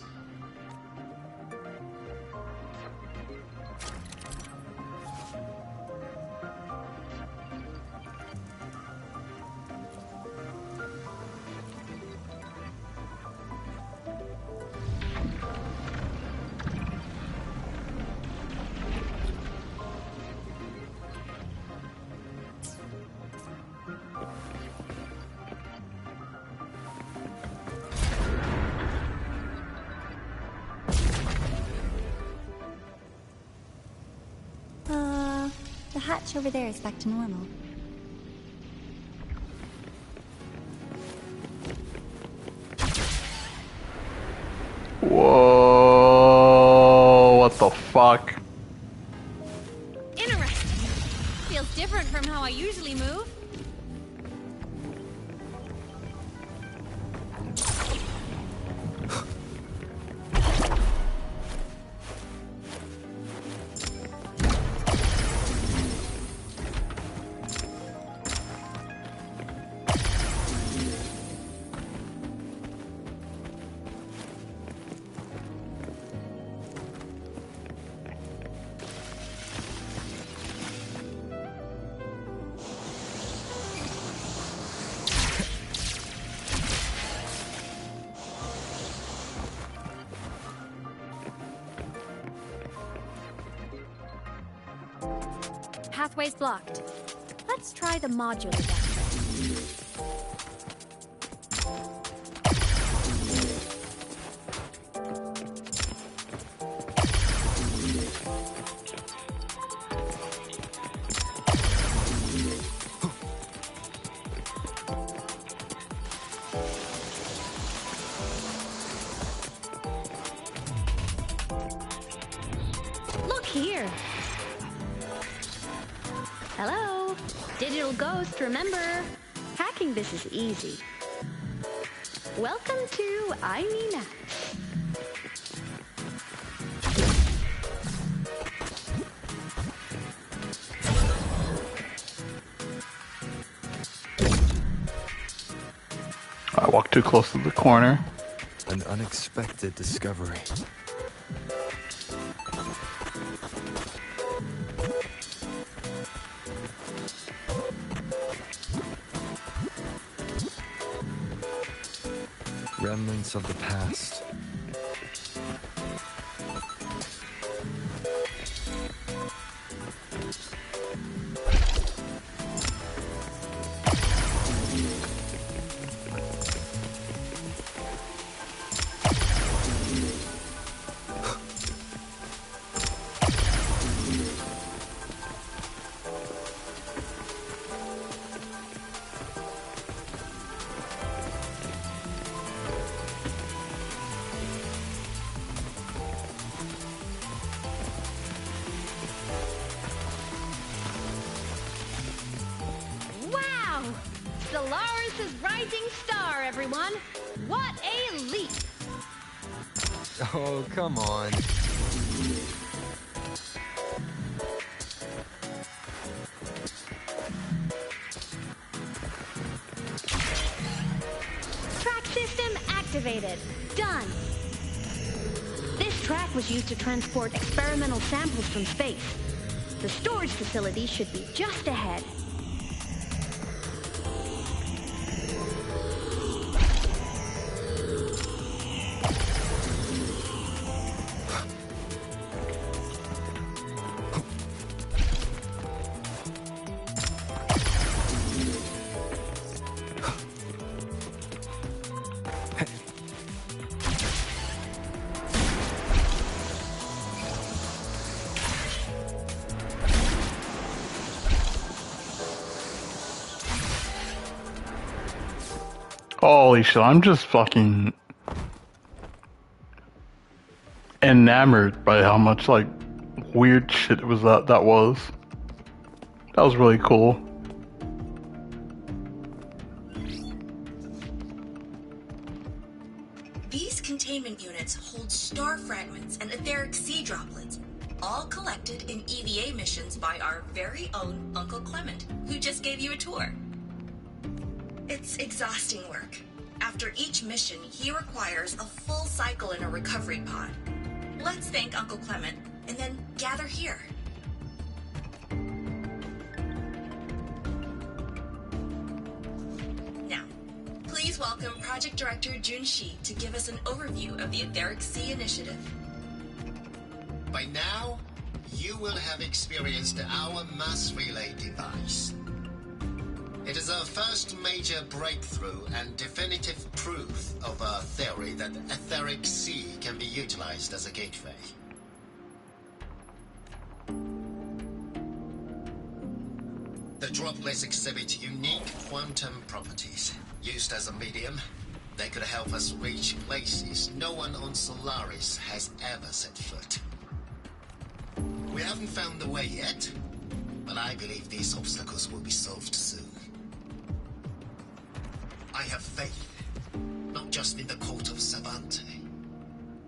The hatch over there is back to normal. Whoa, what the fuck? Interesting. Feels different from how I usually move. Pathway's blocked. Let's try the modular vector. Look here. Hello, digital ghost, remember? Hacking this is easy. Welcome to I Mean Apps. I walked too close to the corner. An unexpected discovery. Remnants of the past. Wow! Solaris' rising star, everyone! What a leap! Oh, come on. Track system activated. Done. This track was used to transport experimental samples from space. The storage facility should be just ahead. Holy shit, I'm just fucking enamored by how much like weird shit it was that was. That was really cool. These containment units hold star fragments and etheric sea droplets, all collected in EVA missions by our very own Uncle Clement, who just gave you a tour. It's exhausting work. After each mission, he requires a full cycle in a recovery pod. Let's thank Uncle Clement, and then gather here. Now, please welcome Project Director Jun Shi to give us an overview of the Etheric Sea Initiative. By now, you will have experienced our mass relay device. It is our first major breakthrough and definitive proof of our theory that the Etheric Sea can be utilized as a gateway. The droplets exhibit unique quantum properties. Used as a medium, they could help us reach places no one on Solaris has ever set foot. We haven't found the way yet, but I believe these obstacles will be solved soon. I have faith, not just in the court of Savante,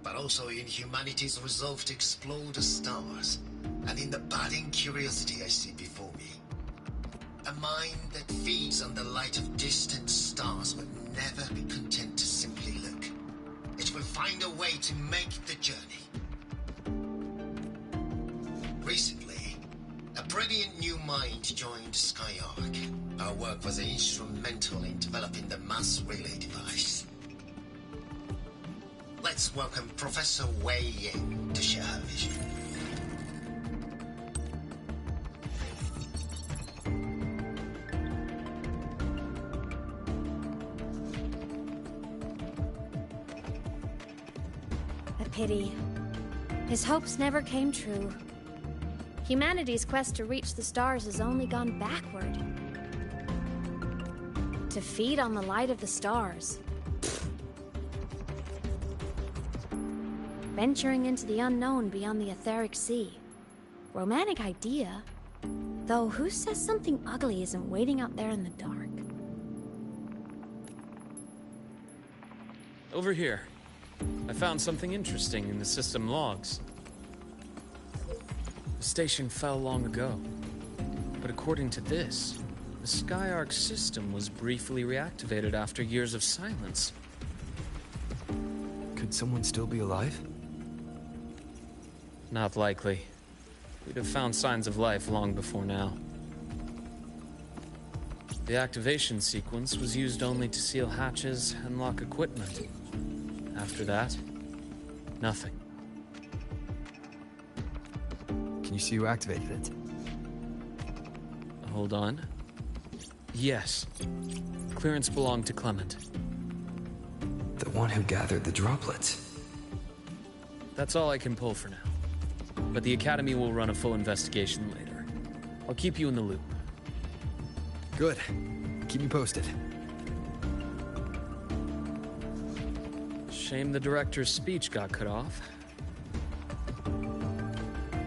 but also in humanity's resolve to explore the stars, and in the budding curiosity I see before me. A mind that feeds on the light of distant stars would never be content to simply look. It will find a way to make the journey. Recently, a brilliant new mind joined Skyark. Our work was instrumental in developing the mass relay device. Let's welcome Professor Wei Yin to share her vision. A pity. His hopes never came true. Humanity's quest to reach the stars has only gone backward. To feed on the light of the stars. Venturing into the unknown beyond the Etheric Sea. Romantic idea. Though who says something ugly isn't waiting out there in the dark? Over here. I found something interesting in the system logs. The station fell long ago. But according to this, the Skyark system was briefly reactivated after years of silence. Could someone still be alive? Not likely. We'd have found signs of life long before now. The activation sequence was used only to seal hatches and lock equipment. After that, nothing. Can you see who activated it? Hold on. Yes. Clearance belonged to Clement. The one who gathered the droplets. That's all I can pull for now. But the Academy will run a full investigation later. I'll keep you in the loop. Good. Keep me posted. Shame the director's speech got cut off.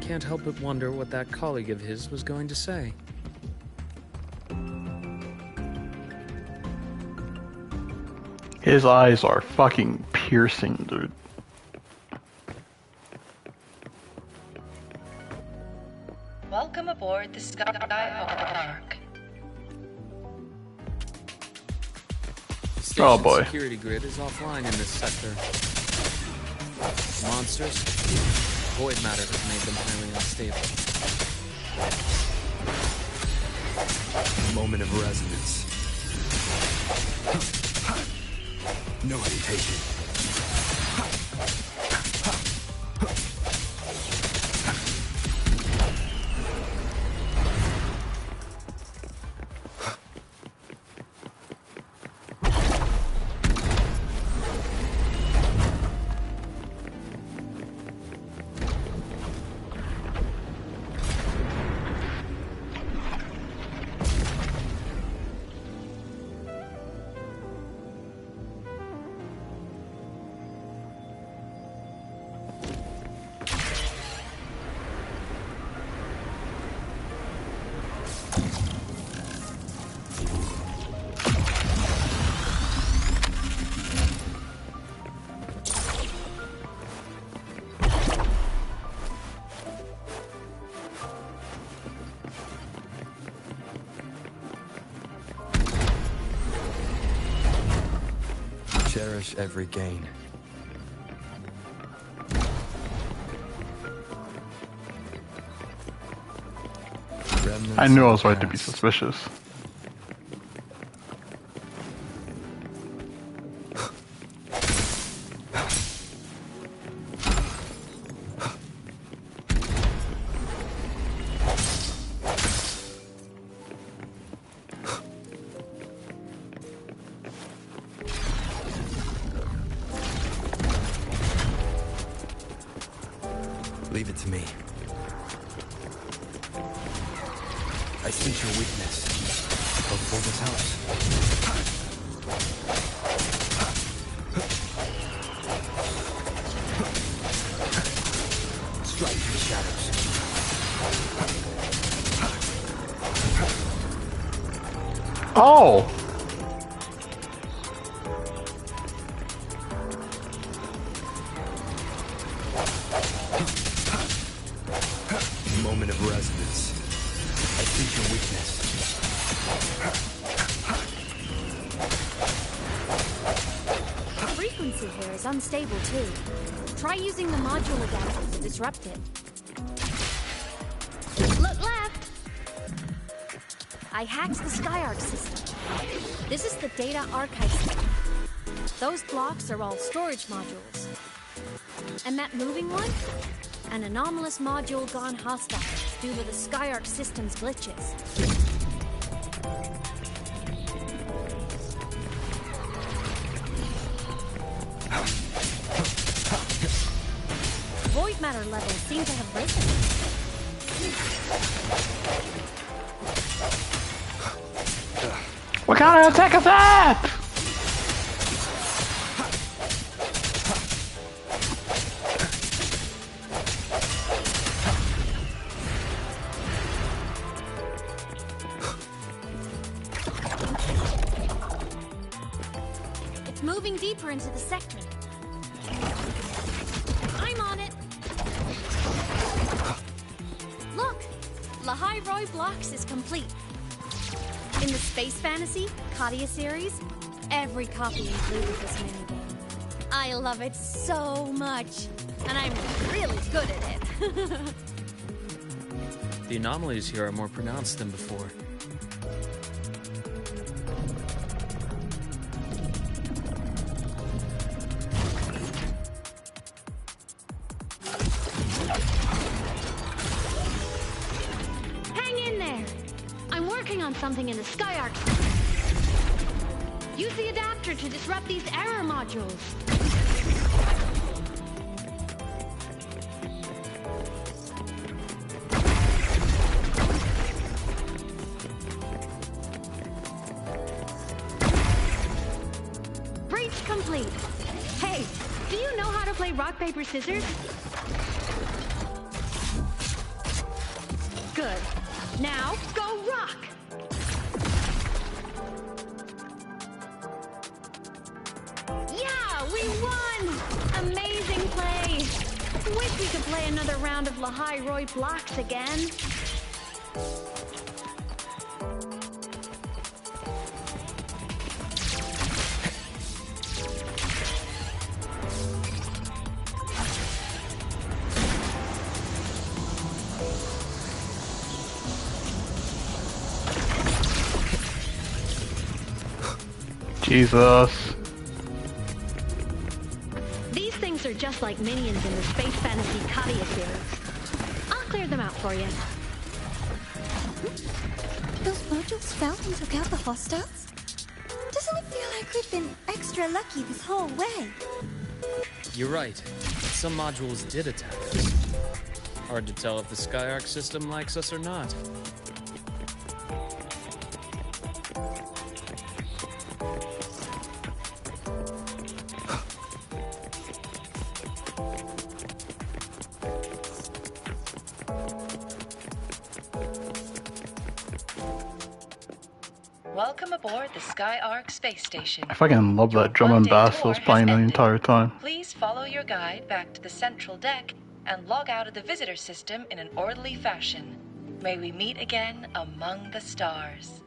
Can't help but wonder what that colleague of his was going to say. His eyes are fucking piercing, dude. Welcome aboard the Skyark. The station's Oh boy. security grid is offline in this sector. Monsters, void matter has made them highly unstable. Moment of resonance. No hesitation. Cherish every gain. I knew I was right to be suspicious. Leave it to me. I sense your weakness. Go for this house. Strike through the shadows. Oh! Moment of resonance. I sense your weakness. The frequency here is unstable too. Try using the module adapter to disrupt it. Look left! I hacked the Skyarc system. This is the data archive system. Those blocks are all storage modules. And that moving one? An anomalous module gone hostile due to the Skyarc system's glitches. Void matter levels seem to have risen. What kind of attack is that? It's moving deeper into the sector. I'm on it. Look, Lahai Roy Blocks is complete. In the Space Fantasy Katia series, every copy included this minigame. I love it so much, and I'm really good at it. The anomalies here are more pronounced than before. Hang in there! I'm working on something in the Skyarc. Use the adapter to disrupt these error modules. Breach complete. Hey, do you know how to play rock, paper, scissors? Good. Now, go rock! Yeah, we won! Amazing play! Wish we could play another round of Lahai Roy Blocks again. Jesus. These things are just like minions in the Space Fantasy Katia series. I'll clear them out for you. Those modules found and took out the hostiles? Doesn't it feel like we've been extra lucky this whole way? You're right. Some modules did attack us. Hard to tell if the Skyarc system likes us or not. Welcome aboard the Skyarc space station. I fucking love that drum and bass I was playing the entire time. Please follow your guide back to the central deck and log out of the visitor system in an orderly fashion. May we meet again among the stars.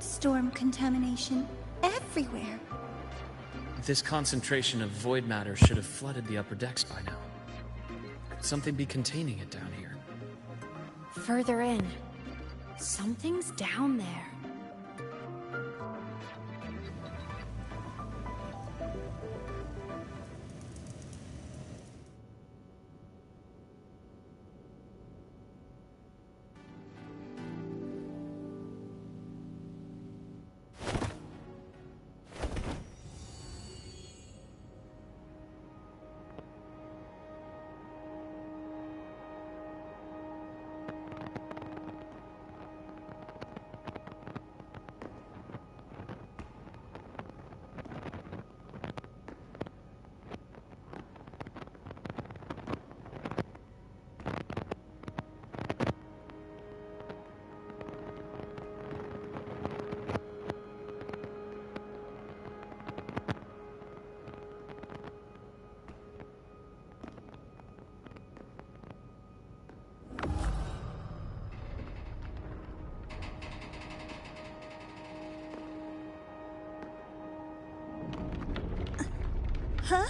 storm contamination everywhere. This concentration of void matter should have flooded the upper decks by now. Could something be containing it down here? Further in. Something's down there. Huh?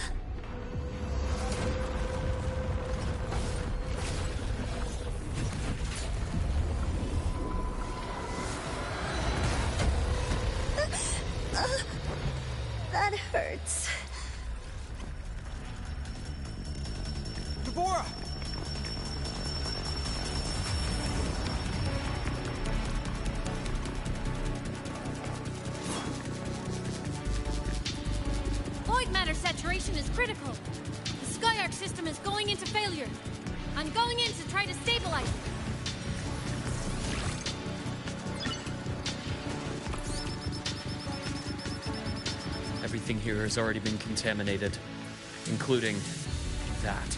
That hurts. Deborah! Void matter saturation is critical. The Skyark system is going into failure. I'm going in to try to stabilize it. Everything here has already been contaminated, including that.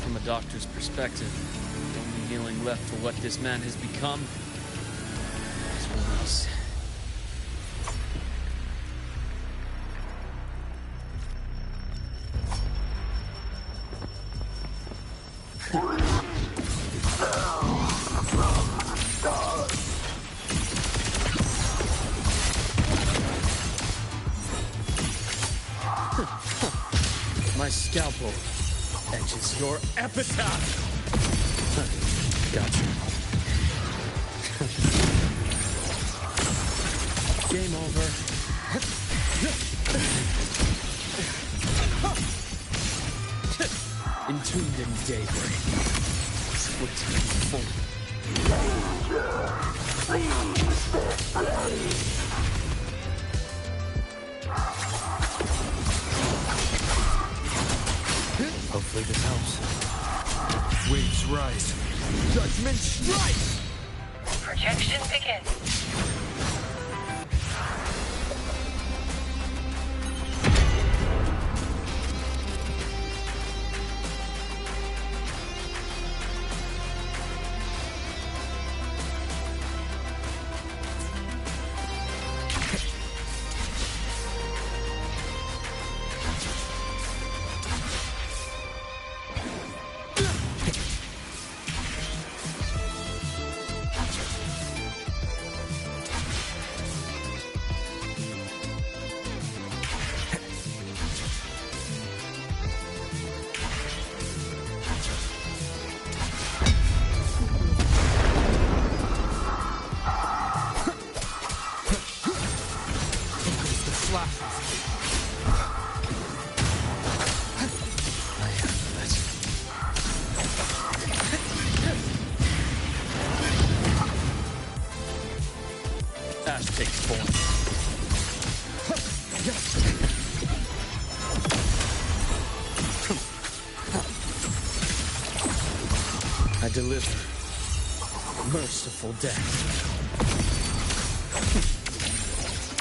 From a doctor's perspective, the only healing left for what this man has become is release. My scalpel etches your epitaph. Gotcha. Game over. Entombed in daybreak. Split in full. Hopefully this helps. Waves rise. Judgment strikes! Projection begin. Ash takes form. I deliver merciful death.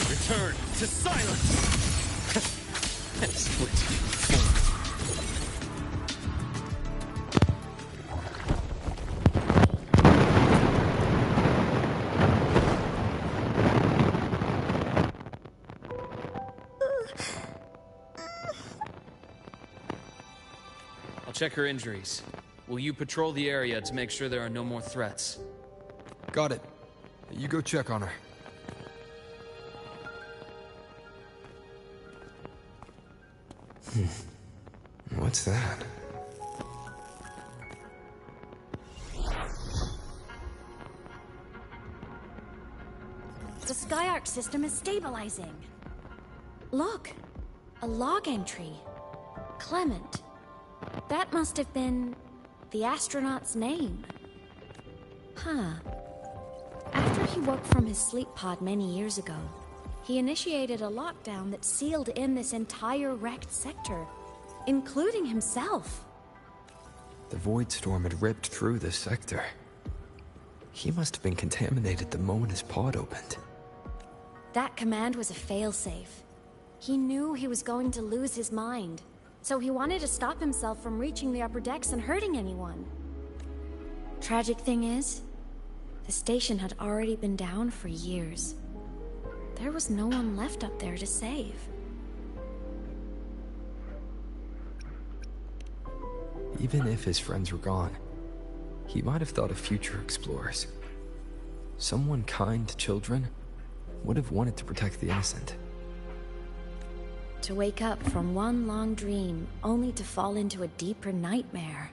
Return to silence. And split form. I'll check her injuries. will you patrol the area to make sure there are no more threats? Got it. You go check on her. What's that? The Skyark system is stabilizing. Look, a log entry. Clement. That must have been the astronaut's name. Huh. After he woke from his sleep pod many years ago, he initiated a lockdown that sealed in this entire wrecked sector, including himself. The void storm had ripped through this sector. He must have been contaminated the moment his pod opened. That command was a failsafe. He knew he was going to lose his mind, so he wanted to stop himself from reaching the upper decks and hurting anyone. Tragic thing is, the station had already been down for years. There was no one left up there to save. Even if his friends were gone, he might have thought of future explorers. Someone kind to children would have wanted to protect the innocent. To wake up from one long dream, only to fall into a deeper nightmare.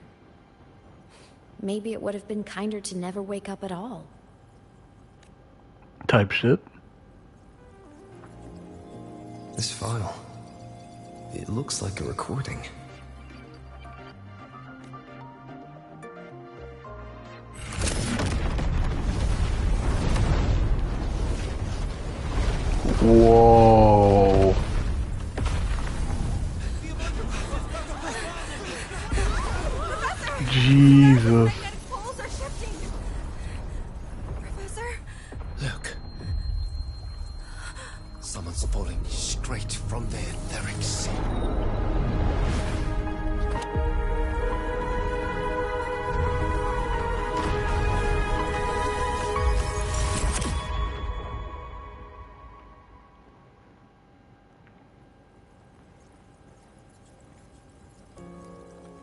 Maybe it would have been kinder to never wake up at all. Type shit. This file, it looks like a recording. Whoa. Jesus. Look. Someone's falling straight from the etheric sea.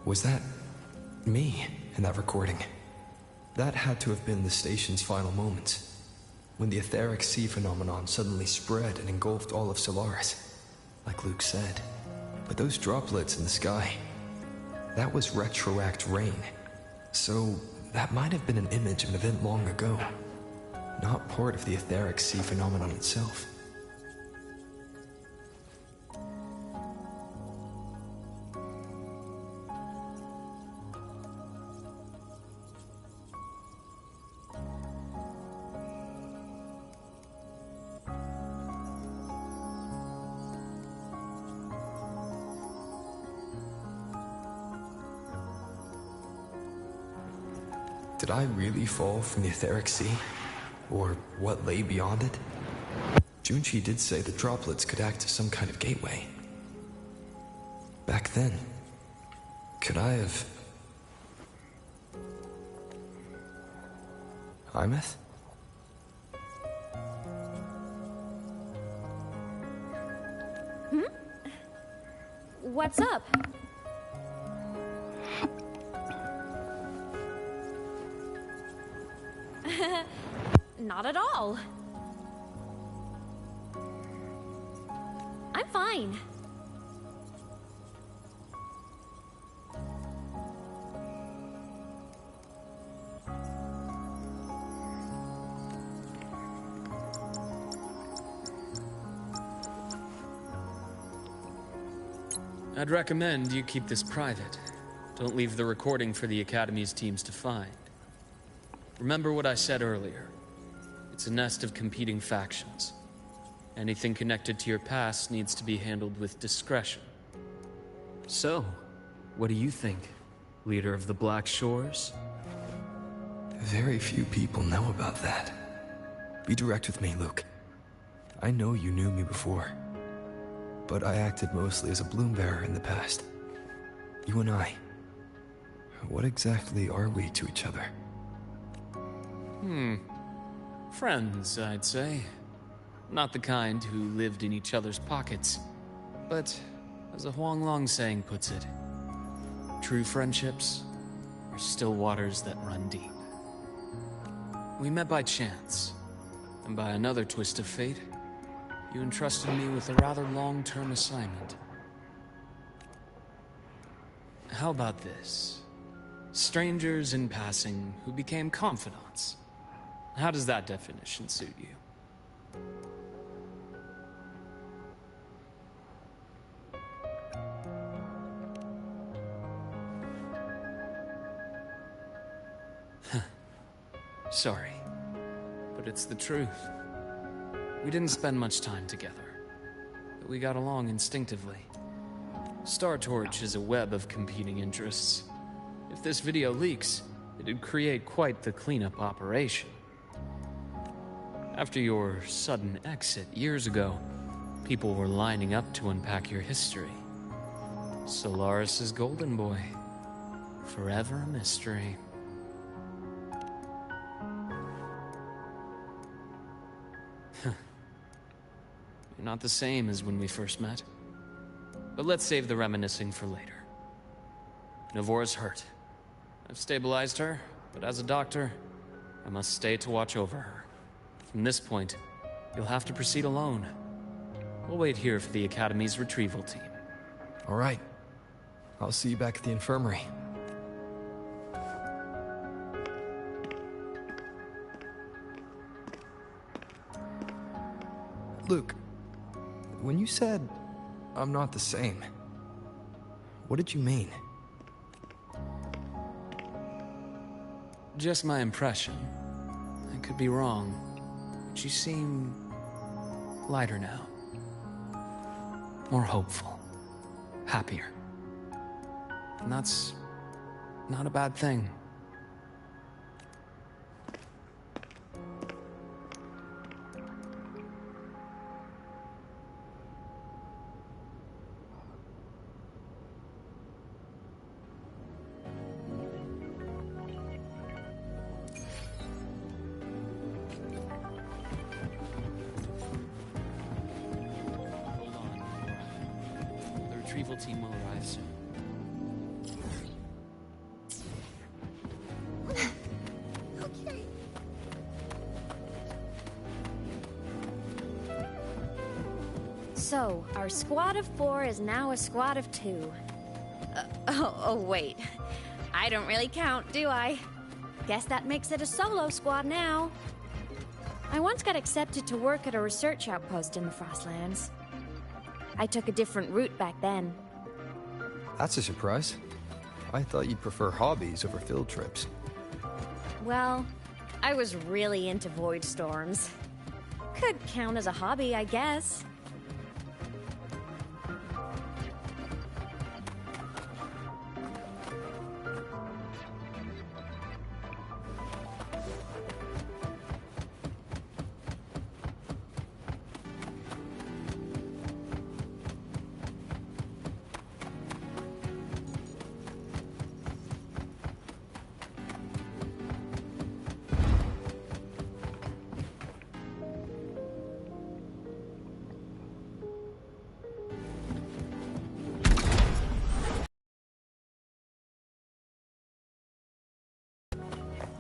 Was that me in that recording? That had to have been the station's final moments, when the etheric sea phenomenon suddenly spread and engulfed all of Solaris, like Luke said. But those droplets in the sky, that was retroact rain. So that might have been an image of an event long ago, not part of the etheric sea phenomenon itself. Did I really fall from the etheric sea? Or what lay beyond it? Junchi did say the droplets could act as some kind of gateway. Back then, could I have... Imeth? What's up? Not at all. I'm fine. I'd recommend you keep this private. Don't leave the recording for the Academy's teams to find. Remember what I said earlier. It's a nest of competing factions. Anything connected to your past needs to be handled with discretion. So, what do you think, leader of the Black Shores? Very few people know about that. Be direct with me, Luke. I know you knew me before, but I acted mostly as a bloom bearer in the past. You and I, what exactly are we to each other? Friends, I'd say. Not the kind who lived in each other's pockets. But, as a Huanglong saying puts it, true friendships are still waters that run deep. We met by chance, and by another twist of fate, you entrusted me with a rather long-term assignment. How about this? Strangers in passing who became confidants. How does that definition suit you? Sorry, but it's the truth. We didn't spend much time together, but we got along instinctively. Star Torch is a web of competing interests. If this video leaks, it'd create quite the cleanup operation. After your sudden exit years ago, people were lining up to unpack your history. Solaris's golden boy. Forever a mystery. You're not the same as when we first met. But let's save the reminiscing for later. Navora's hurt. I've stabilized her, but as a doctor, I must stay to watch over her. From this point, you'll have to proceed alone. We'll wait here for the Academy's retrieval team. All right. I'll see you back at the infirmary. Luke, when you said, I'm not the same, what did you mean? Just my impression. I could be wrong, but you seem lighter now. More hopeful. Happier. And that's not a bad thing. Retrieval team will arrive soon. Okay. So, our squad of 4 is now a squad of 2. Oh, wait. I don't really count, do I? Guess that makes it a solo squad now. I once got accepted to work at a research outpost in the Frostlands. I took a different route back then. That's a surprise. I thought you'd prefer hobbies over field trips. Well, I was really into void storms. Could count as a hobby, I guess.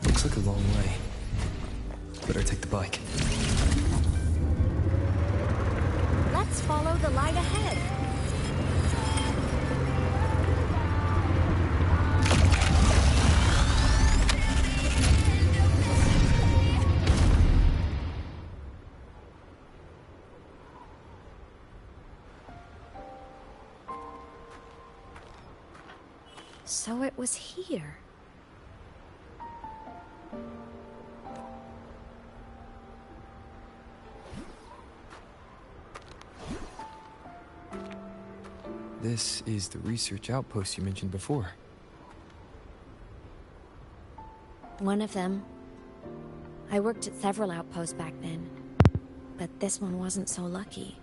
Looks like a long way. Better take the bike. Let's follow the light ahead. So it was here. This is the research outpost you mentioned before. One of them. I worked at several outposts back then, but this one wasn't so lucky.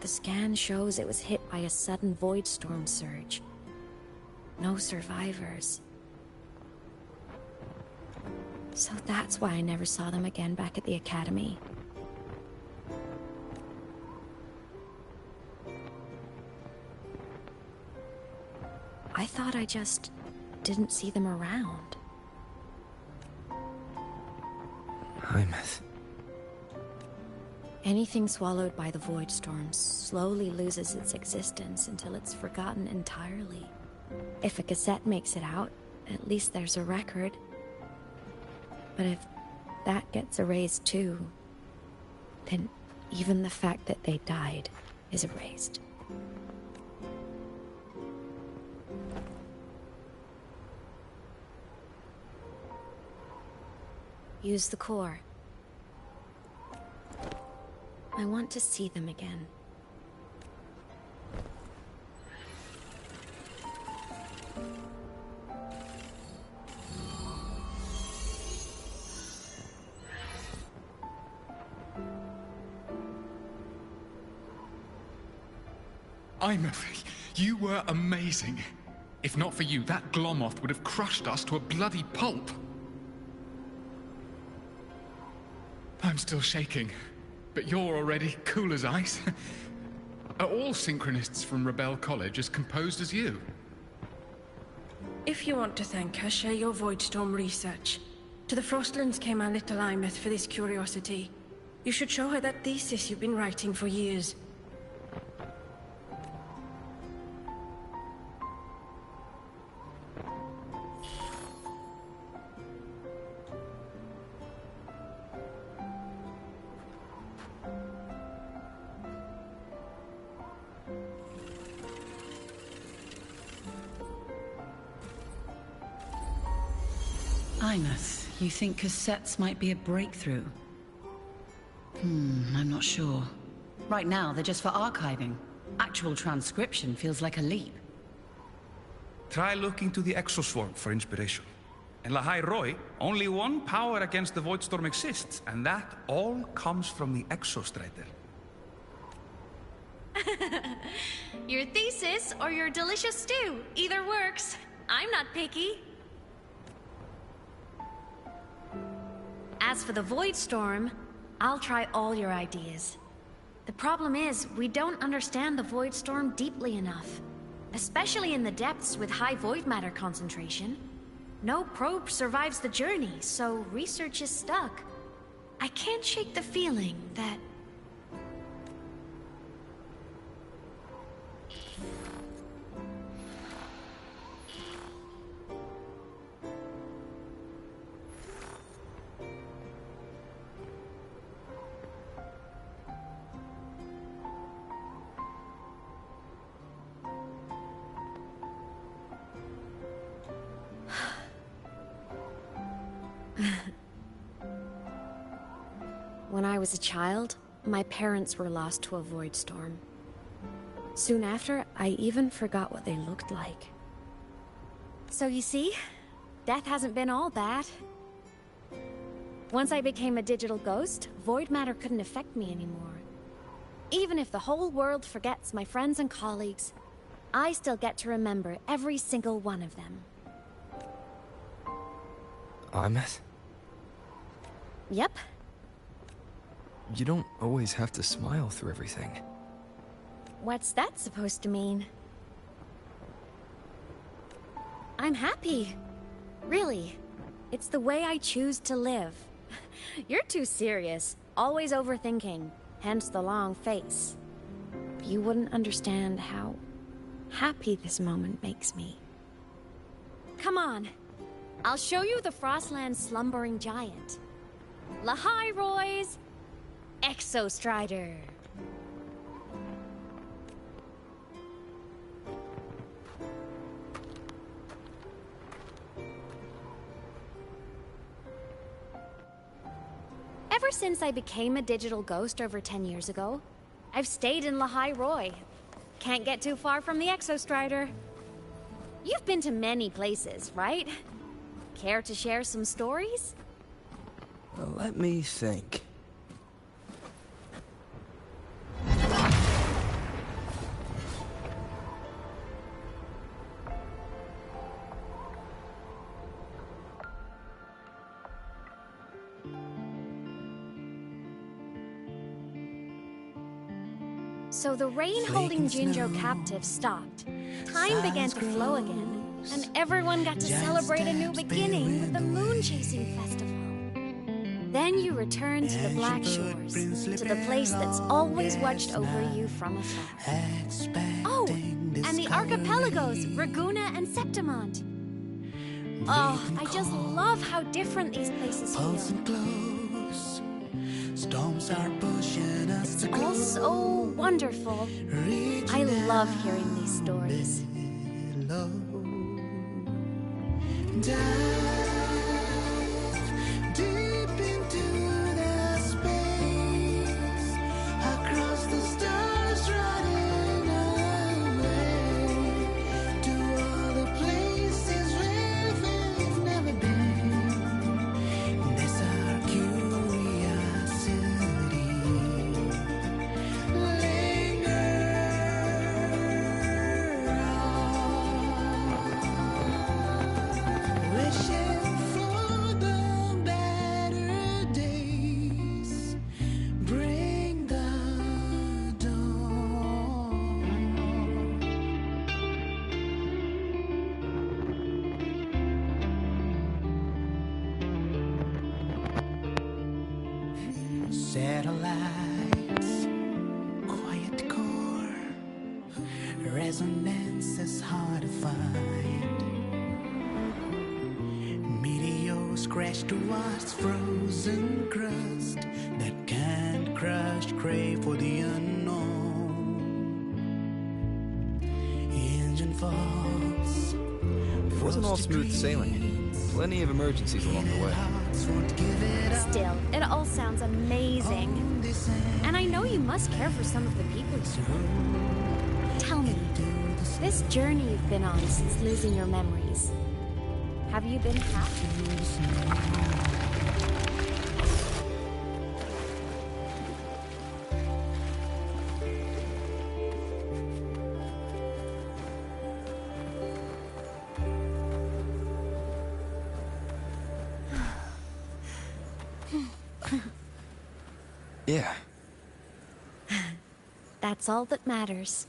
The scan shows it was hit by a sudden void storm surge. No survivors. So that's why I never saw them again back at the Academy. I thought I just didn't see them around. Hymus. Anything swallowed by the void storm slowly loses its existence until it's forgotten entirely. If a cassette makes it out, at least there's a record. But if that gets erased too, then even the fact that they died is erased. Use the core. I want to see them again. Imothy, you were amazing. If not for you, that Glomoth would have crushed us to a bloody pulp. I'm still shaking, but you're already cool as ice. Are all synchronists from Rebel College as composed as you? If you want to thank her, share your Voidstorm research. To the Frostlands came our little Imeth for this curiosity. You should show her that thesis you've been writing for years. Imeth, you think cassettes might be a breakthrough? I'm not sure. Right now, they're just for archiving. Actual transcription feels like a leap. Try looking to the Exoswarm for inspiration. In Lahai Roi, only one power against the Voidstorm exists, and that all comes from the Exostrider. Your thesis or your delicious stew, either works. I'm not picky. As for the Voidstorm, I'll try all your ideas. The problem is, we don't understand the Voidstorm deeply enough. Especially in the depths with high void matter concentration. No probe survives the journey, so research is stuck. I can't shake the feeling that... When I was a child, my parents were lost to a void storm. Soon after, I even forgot what they looked like. So you see, death hasn't been all bad. Once I became a digital ghost, void matter couldn't affect me anymore. Even if the whole world forgets my friends and colleagues, I still get to remember every single one of them. Imeth? Yep. You don't always have to smile through everything. What's that supposed to mean? I'm happy. Really. It's the way I choose to live. You're too serious. Always overthinking. Hence the long face. You wouldn't understand how happy this moment makes me. Come on. I'll show you the Frostland slumbering giant. Lahai Roy's Exostrider. Ever since I became a digital ghost over 10 years ago, I've stayed in Lahai Roi. Can't get too far from the Exostrider. You've been to many places, right? Care to share some stories? Well, let me think. So the rain holding Jinjo captive stopped. Time began to flow again. And everyone got to celebrate a new beginning with the Moon Chasing Festival. Then you return to the Black Shores, to the place that's always watched over you from afar. Oh, and the archipelagos, Raguna and Septimont. Oh, I just love how different these places feel. Storms are pushing us It's all so wonderful. I love hearing these stories. Deep into the space, across the stars running away, to all the places where we've never been. This our curiosity linger on, wishing for the better days. Bring the dawn. Satellites, quiet core, resonance is hard to find. Meteors crash towards frozen crust that can't crush, crave for the unknown. Engine falls. It wasn't all smooth sailing. Plenty of emergencies along the way. Still, it all sounds amazing. And I know you must care for some of the people you know. Tell me, this journey you've been on since losing your memories, have you been happy? Yeah. That's all that matters.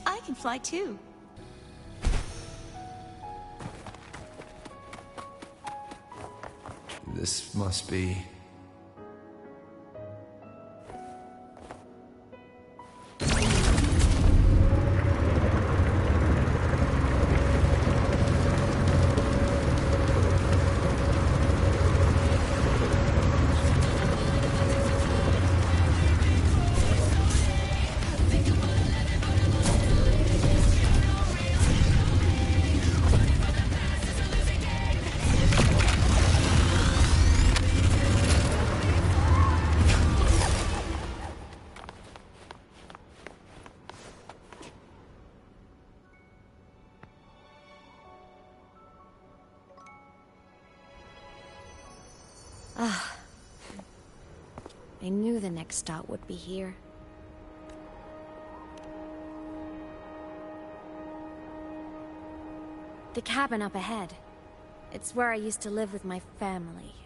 I can fly too. This must be... Ah. I knew the next stop would be here. The cabin up ahead. It's where I used to live with my family.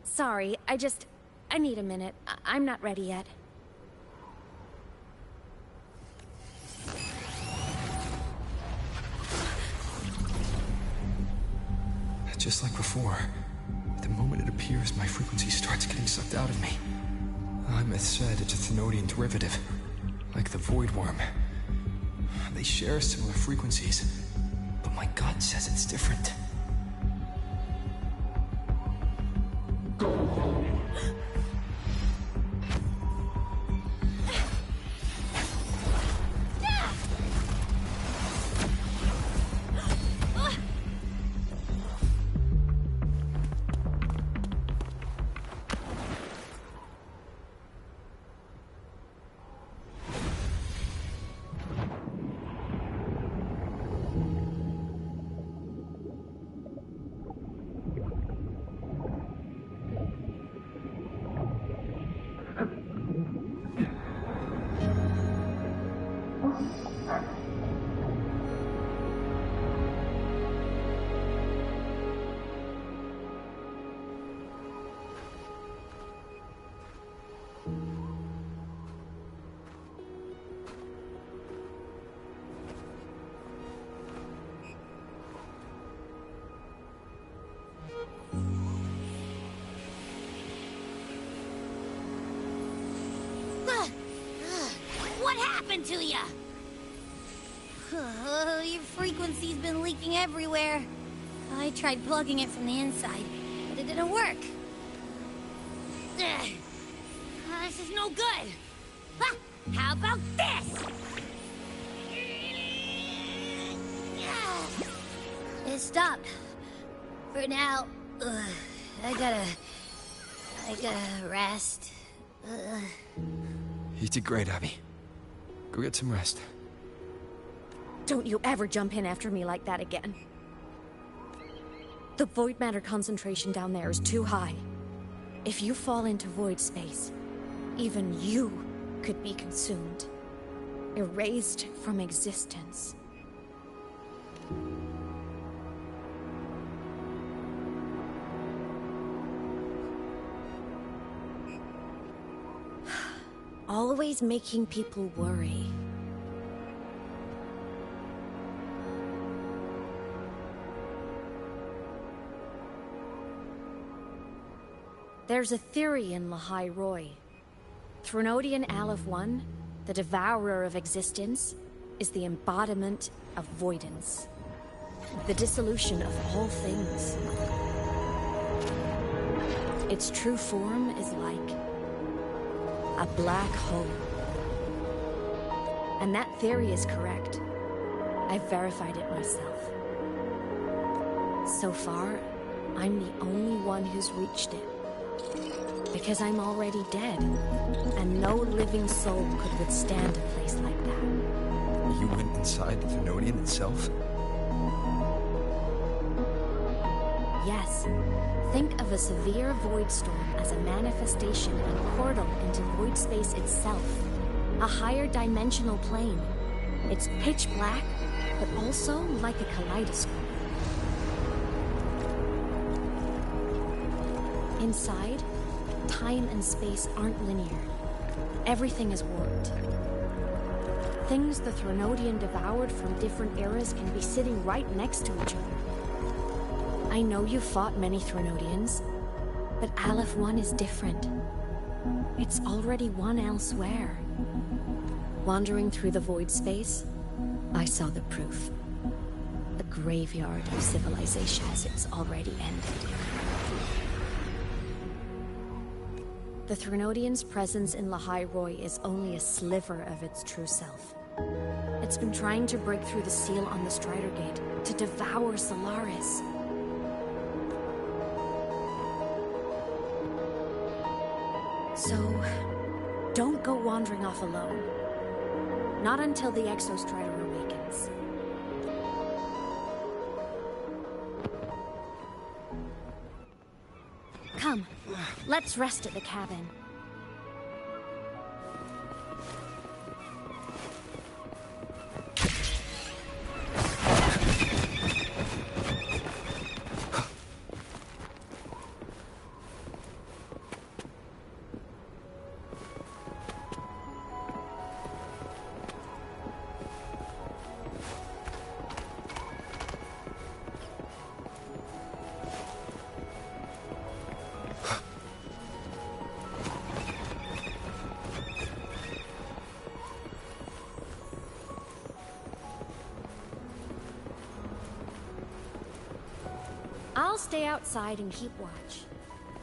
Sorry, I need a minute. I'm not ready yet. Just like before, the moment it appears, my frequency starts getting sucked out of me. Imeth said it's a Thenodian derivative, like the Void Worm. They share similar frequencies, but my gut says it's different. to ya? Your frequency's been leaking everywhere. I tried plugging it from the inside, but it didn't work. Ugh. This is no good. Ha! How about this? It stopped. For now. I gotta rest. You did great, Abby. Go get some rest. Don't you ever jump in after me like that again. The void matter concentration down there is too high. If you fall into void space, even you could be consumed. Erased from existence. Always making people worry. There's a theory in Lahai Roy. Threnodian Aleph 1, the devourer of existence, is the embodiment of voidance. The dissolution of all things. Its true form is like a black hole. And that theory is correct. I've verified it myself. So far, I'm the only one who's reached it. Because I'm already dead, and no living soul could withstand a place like that. You went inside the Thenodian itself? Yes. Think of a severe void storm as a manifestation and portal into void space itself. A higher dimensional plane. It's pitch black, but also like a kaleidoscope. Inside, time and space aren't linear. Everything is warped. Things the Threnodian devoured from different eras can be sitting right next to each other. I know you fought many Threnodians, but Aleph 1 is different. It's already one elsewhere. Wandering through the void space, I saw the proof. A graveyard of civilizations it's already ended. The Threnodian's presence in Lahai Roy is only a sliver of its true self. It's been trying to break through the seal on the Strider Gate to devour Solaris. So, don't go wandering off alone. Not until the Exostrider awakens. Come, let's rest at the cabin. I'll stay outside and keep watch,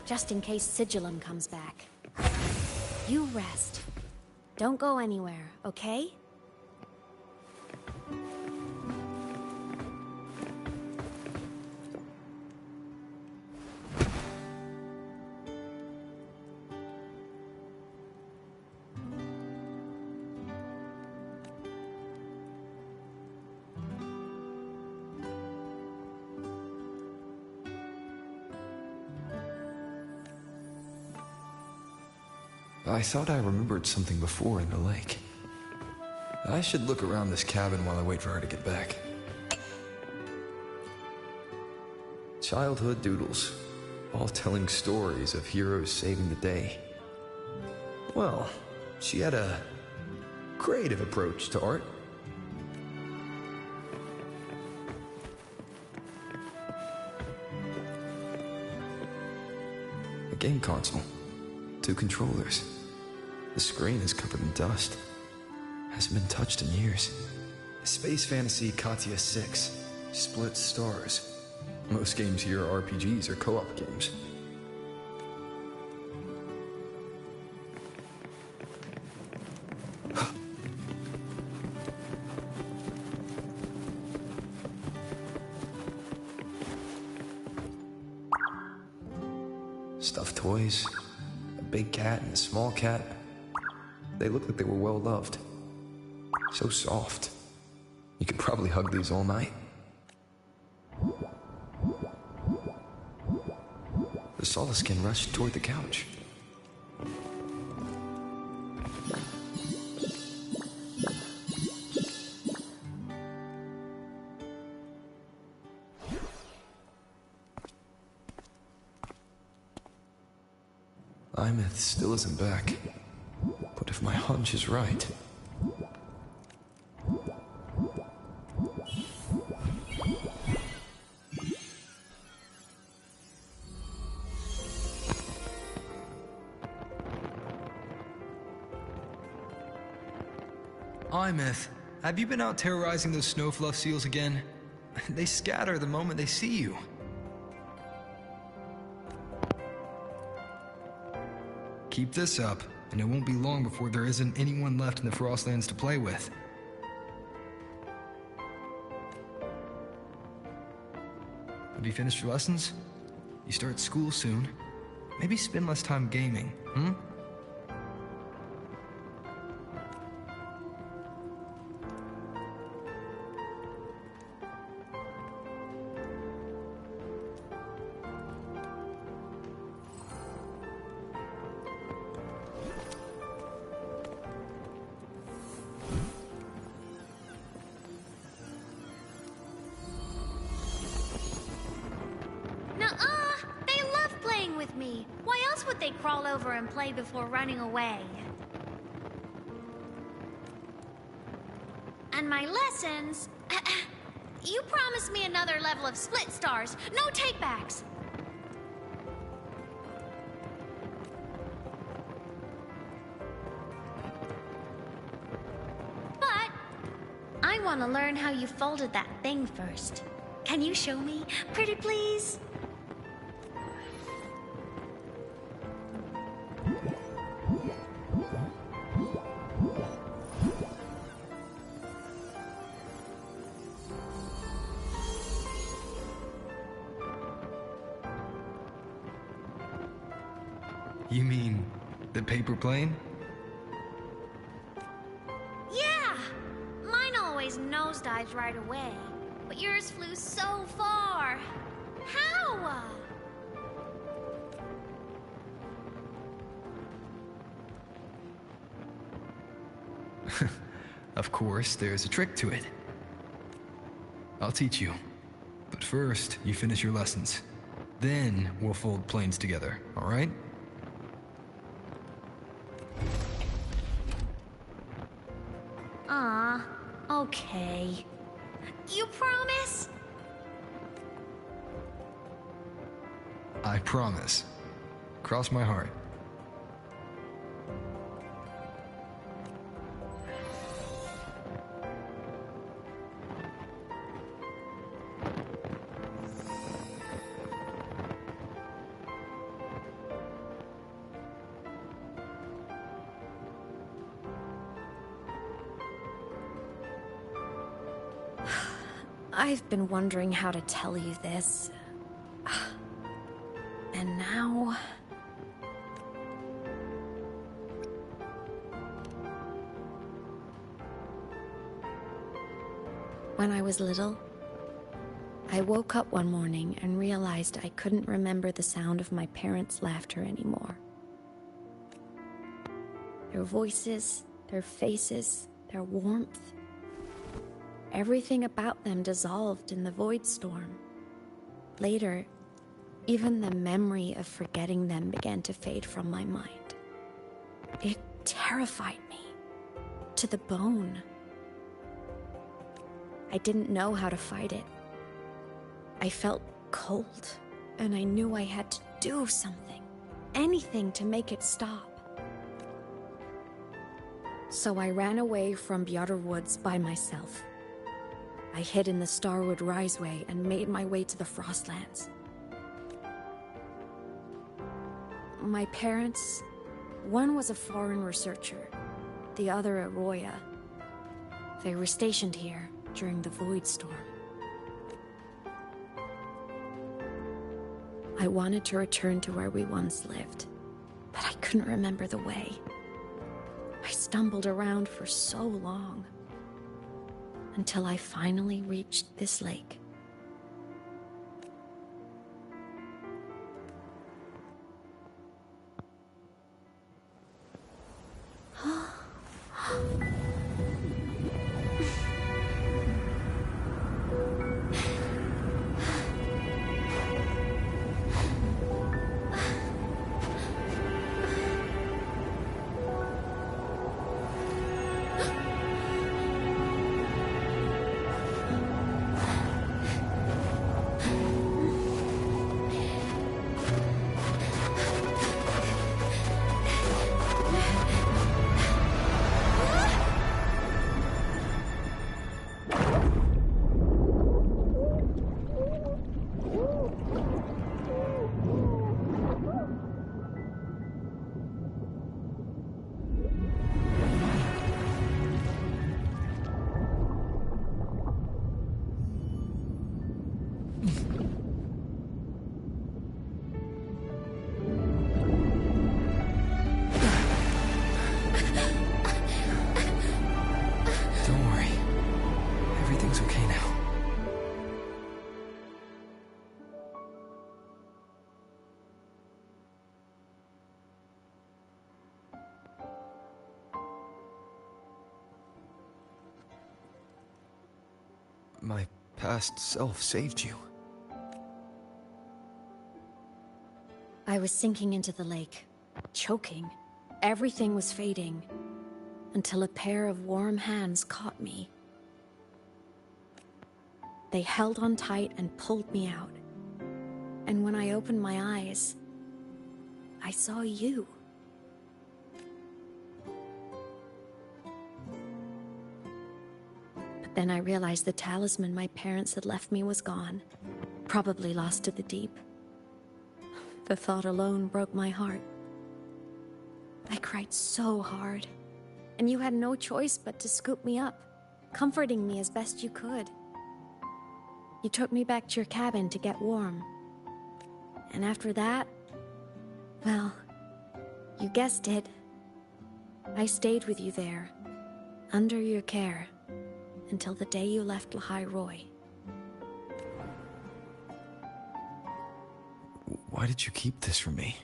just in case Sigillum comes back. You rest. Don't go anywhere, okay? I thought I remembered something before in the lake. I should look around this cabin while I wait for her to get back. Childhood doodles, all telling stories of heroes saving the day. Well, she had a creative approach to art. A game console, 2 controllers. The screen is covered in dust. Hasn't been touched in years. Space Fantasy Katya 6. Split stars. Most games here are RPGs or co-op games. Stuffed toys, a big cat and a small cat. They look like they were well loved. So soft. You could probably hug these all night. The Solaskin rushed toward the couch. Imeth still isn't back. But if my hunch is right... Imeth, have you been out terrorizing those snowfluff seals again? They scatter the moment they see you. Keep this up, and it won't be long before there isn't anyone left in the Frostlands to play with. Have you finished your lessons? You start school soon. Maybe spend less time gaming, hmm? Nuh-uh! They love playing with me. Why else would they crawl over and play before running away? And my lessons... You promised me another level of split stars. No takebacks. But I want to learn how you folded that thing first. Can you show me? Pretty please? You mean the paper plane? Yeah! Mine always nosedives right away. But yours flew so far. How? Of course, there's a trick to it. I'll teach you. But first, you finish your lessons. Then we'll fold planes together, all right? Okay. You promise? I promise. Cross my heart. I've been wondering how to tell you this. And now... When I was little, I woke up one morning and realized I couldn't remember the sound of my parents' laughter anymore. Their voices, their faces, their warmth. Everything about them dissolved in the void storm. Later, even the memory of forgetting them began to fade from my mind. It terrified me to the bone. I didn't know how to fight it. I felt cold, and I knew I had to do something, anything to make it stop. So I ran away from Bjorder Woods by myself. I hid in the Starwood Riseway and made my way to the Frostlands. My parents, one was a foreign researcher, the other a Roya. They were stationed here during the Void Storm. I wanted to return to where we once lived, but I couldn't remember the way. I stumbled around for so long, until I finally reached this lake. My past self saved you. I was sinking into the lake, choking. Everything was fading, until a pair of warm hands caught me. They held on tight and pulled me out. And when I opened my eyes, I saw you. But then I realized the talisman my parents had left me was gone, probably lost to the deep. The thought alone broke my heart. I cried so hard, and you had no choice but to scoop me up, comforting me as best you could. You took me back to your cabin to get warm. And after that, well, you guessed it. I stayed with you there, under your care, until the day you left Lahai Roy. Why did you keep this from me?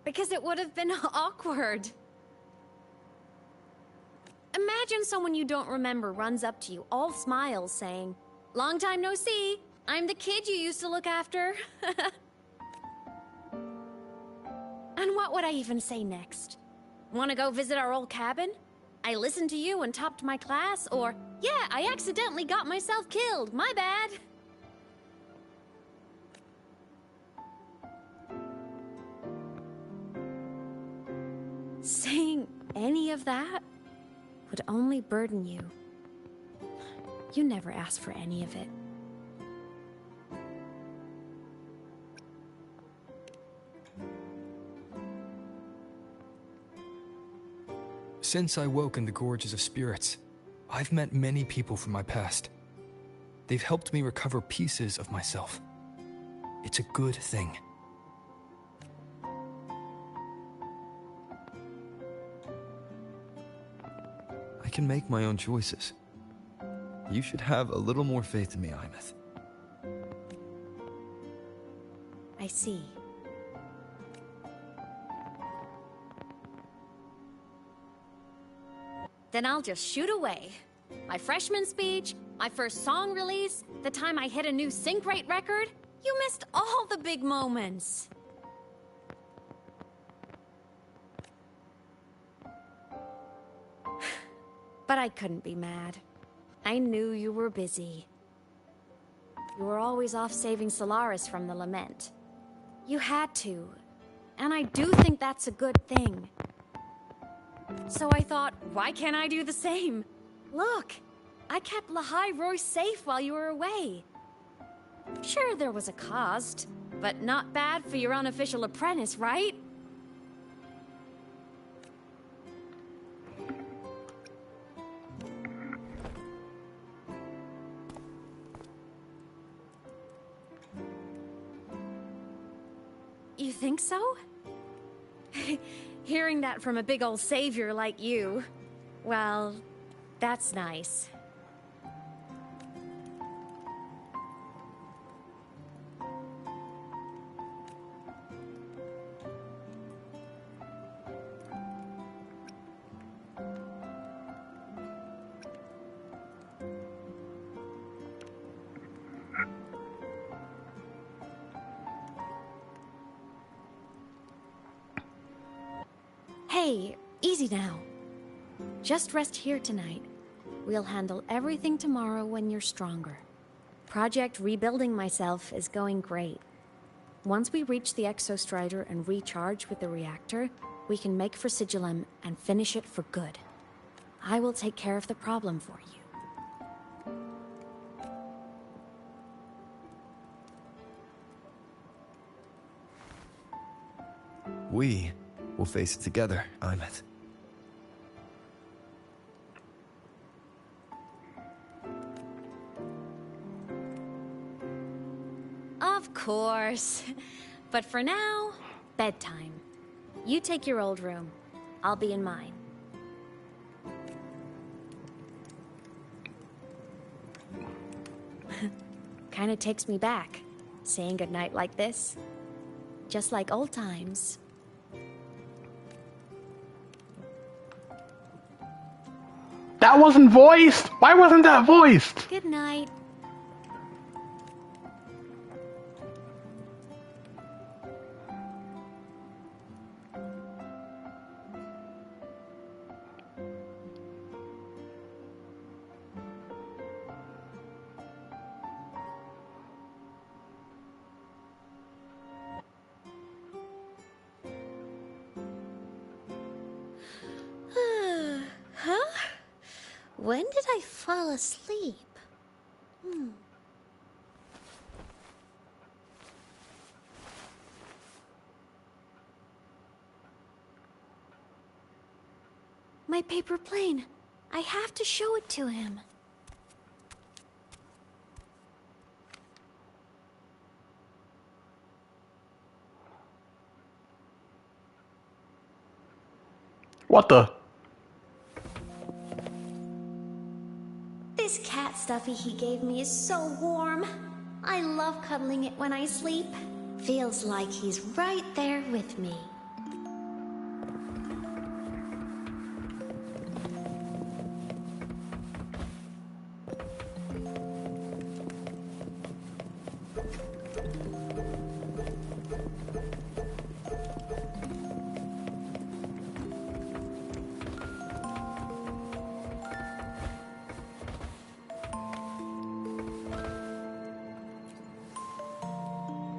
Because it would have been awkward. Imagine someone you don't remember runs up to you, all smiles, saying, "Long time no see. I'm the kid you used to look after." And what would I even say next? Want to go visit our old cabin? I listened to you and topped my class, or, yeah, I accidentally got myself killed, my bad. Saying any of that would only burden you. You never asked for any of it. Since I woke in the Gorges of Spirits, I've met many people from my past. They've helped me recover pieces of myself. It's a good thing. I can make my own choices. You should have a little more faith in me, Imeth. I see. Then I'll just shoot away. My freshman speech, my first song release, the time I hit a new sync rate record. You missed all the big moments. But I couldn't be mad. I knew you were busy. You were always off saving Solaris from the lament. You had to. And I do think that's a good thing. So I thought, why can't I do the same? Look, I kept Lahai Roy safe while you were away. Sure, there was a cost, but not bad for your unofficial apprentice, right? You think so? Hearing that from a big old savior like you, well, that's nice. Hey, easy now. Just rest here tonight. We'll handle everything tomorrow when you're stronger. Project Rebuilding Myself is going great. Once we reach the Exostrider and recharge with the reactor, we can make for Sigillum and finish it for good. I will take care of the problem for you. We will face it together, Imet. Of course. But for now, bedtime. You take your old room. I'll be in mine. Kinda takes me back, saying goodnight like this. Just like old times. That wasn't voiced! Why wasn't that voiced? Good night. Huh? When did I fall asleep? My paper plane. I have to show it to him. What the? This cat stuffy he gave me is so warm. I love cuddling it when I sleep. Feels like he's right there with me.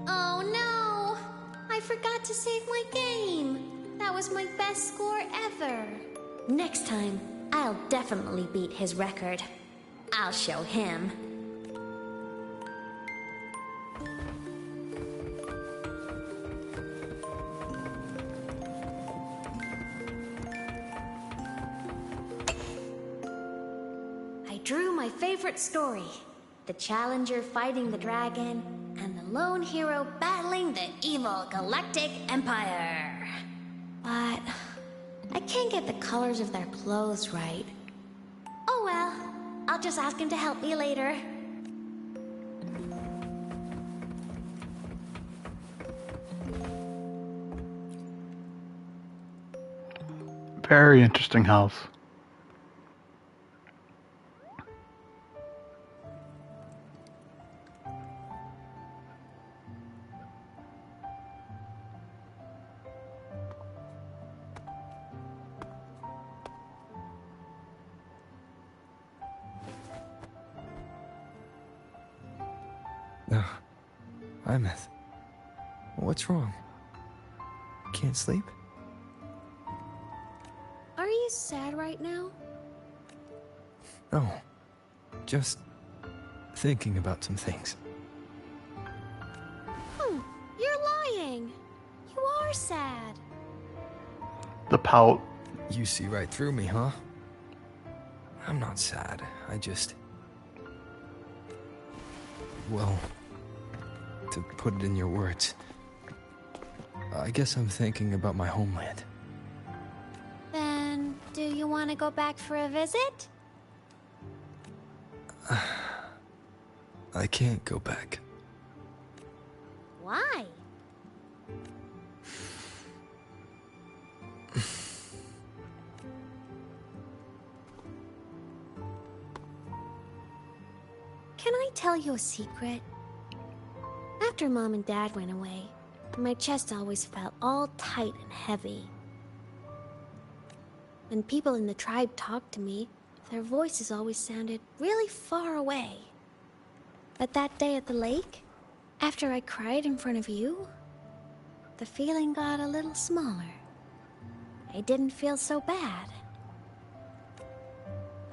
Oh no! I forgot to save my game. That was my best score ever. Next time, I'll definitely beat his record. I'll show him. I drew my favorite story. The Challenger fighting the dragon, and the lone hero battling the evil Galactic Empire. But I can't get the colors of their clothes right. Oh well, I'll just ask him to help me later. Very interesting house. Imeth. What's wrong? Can't sleep? Are you sad right now? No. Just thinking about some things. You're lying. You are sad. The pout. You see right through me, huh? I'm not sad. I just... Well, to put it in your words, I guess I'm thinking about my homeland. Then, do you want to go back for a visit? I can't go back. Why? Can I tell you a secret? After Mom and Dad went away, my chest always felt all tight and heavy. When people in the tribe talked to me, their voices always sounded really far away. But that day at the lake, after I cried in front of you, the feeling got a little smaller. I didn't feel so bad.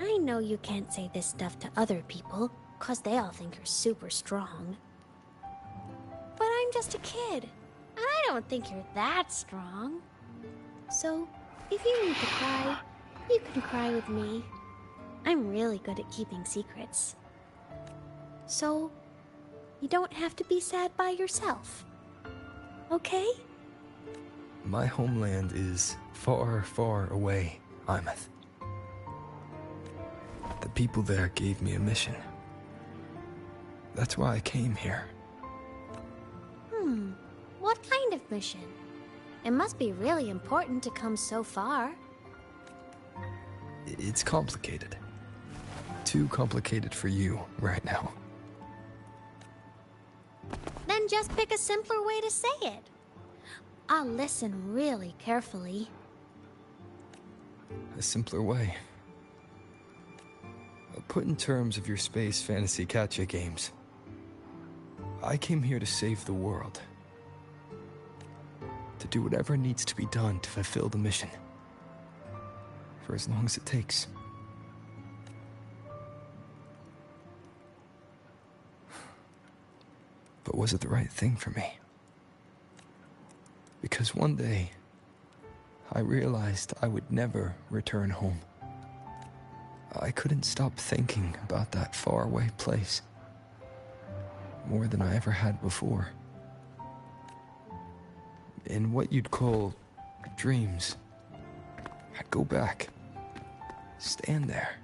I know you can't say this stuff to other people, 'cause they all think you're super strong. But I'm just a kid, and I don't think you're that strong. So, if you need to cry, you can cry with me. I'm really good at keeping secrets. So, you don't have to be sad by yourself. Okay? My homeland is far, far away, Imeth. The people there gave me a mission. That's why I came here. What kind of mission? It must be really important to come so far. It's complicated. Too complicated for you right now. Then just pick a simpler way to say it. I'll listen really carefully. A simpler way. Put in terms of your space fantasy gacha games. I came here to save the world. To do whatever needs to be done to fulfill the mission. For as long as it takes. But was it the right thing for me? Because one day, I realized I would never return home. I couldn't stop thinking about that faraway place. More than I ever had before. In what you'd call dreams, I'd go back, stand there,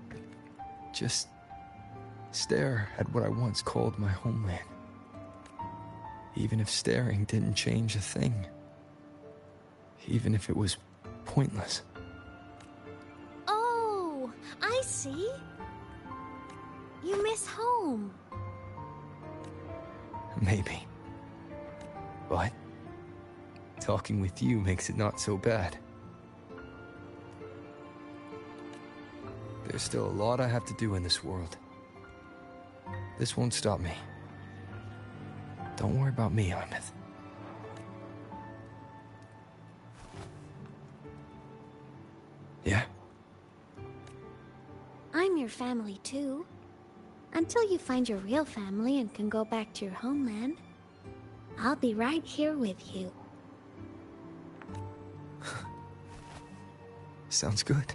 just stare at what I once called my homeland. Even if staring didn't change a thing. Even if it was pointless. Oh, I see. You miss home. Maybe. But talking with you makes it not so bad. There's still a lot I have to do in this world. This won't stop me. Don't worry about me, Imeth. Yeah? I'm your family too. Until you find your real family and can go back to your homeland, I'll be right here with you. Sounds good.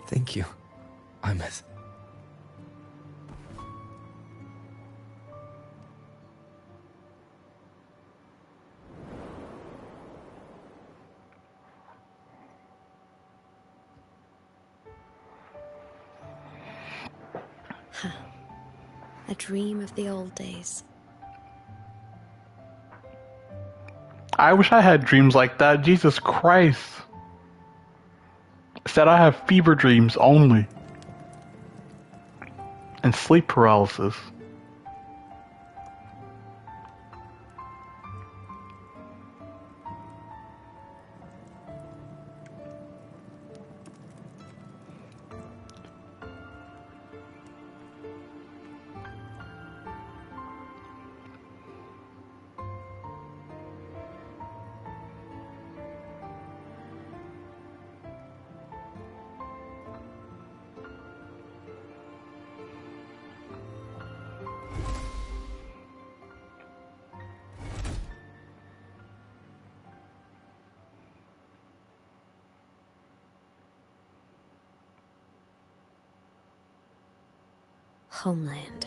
Thank you, Imeth. A dream of the old days. I wish I had dreams like that. Jesus Christ. Instead, I have fever dreams only. And sleep paralysis. homeland.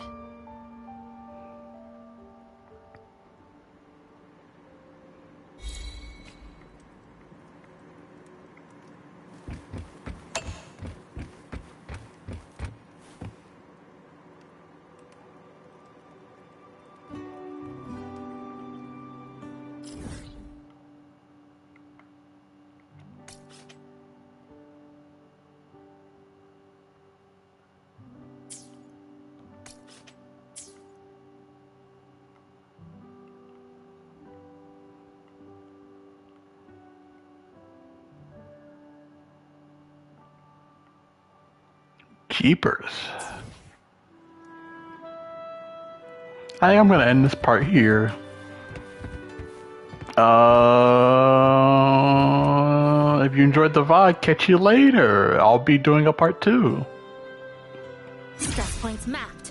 Jeepers. I think I'm gonna end this part here. If you enjoyed the VOD, catch you later. I'll be doing a part 2. Stress points mapped.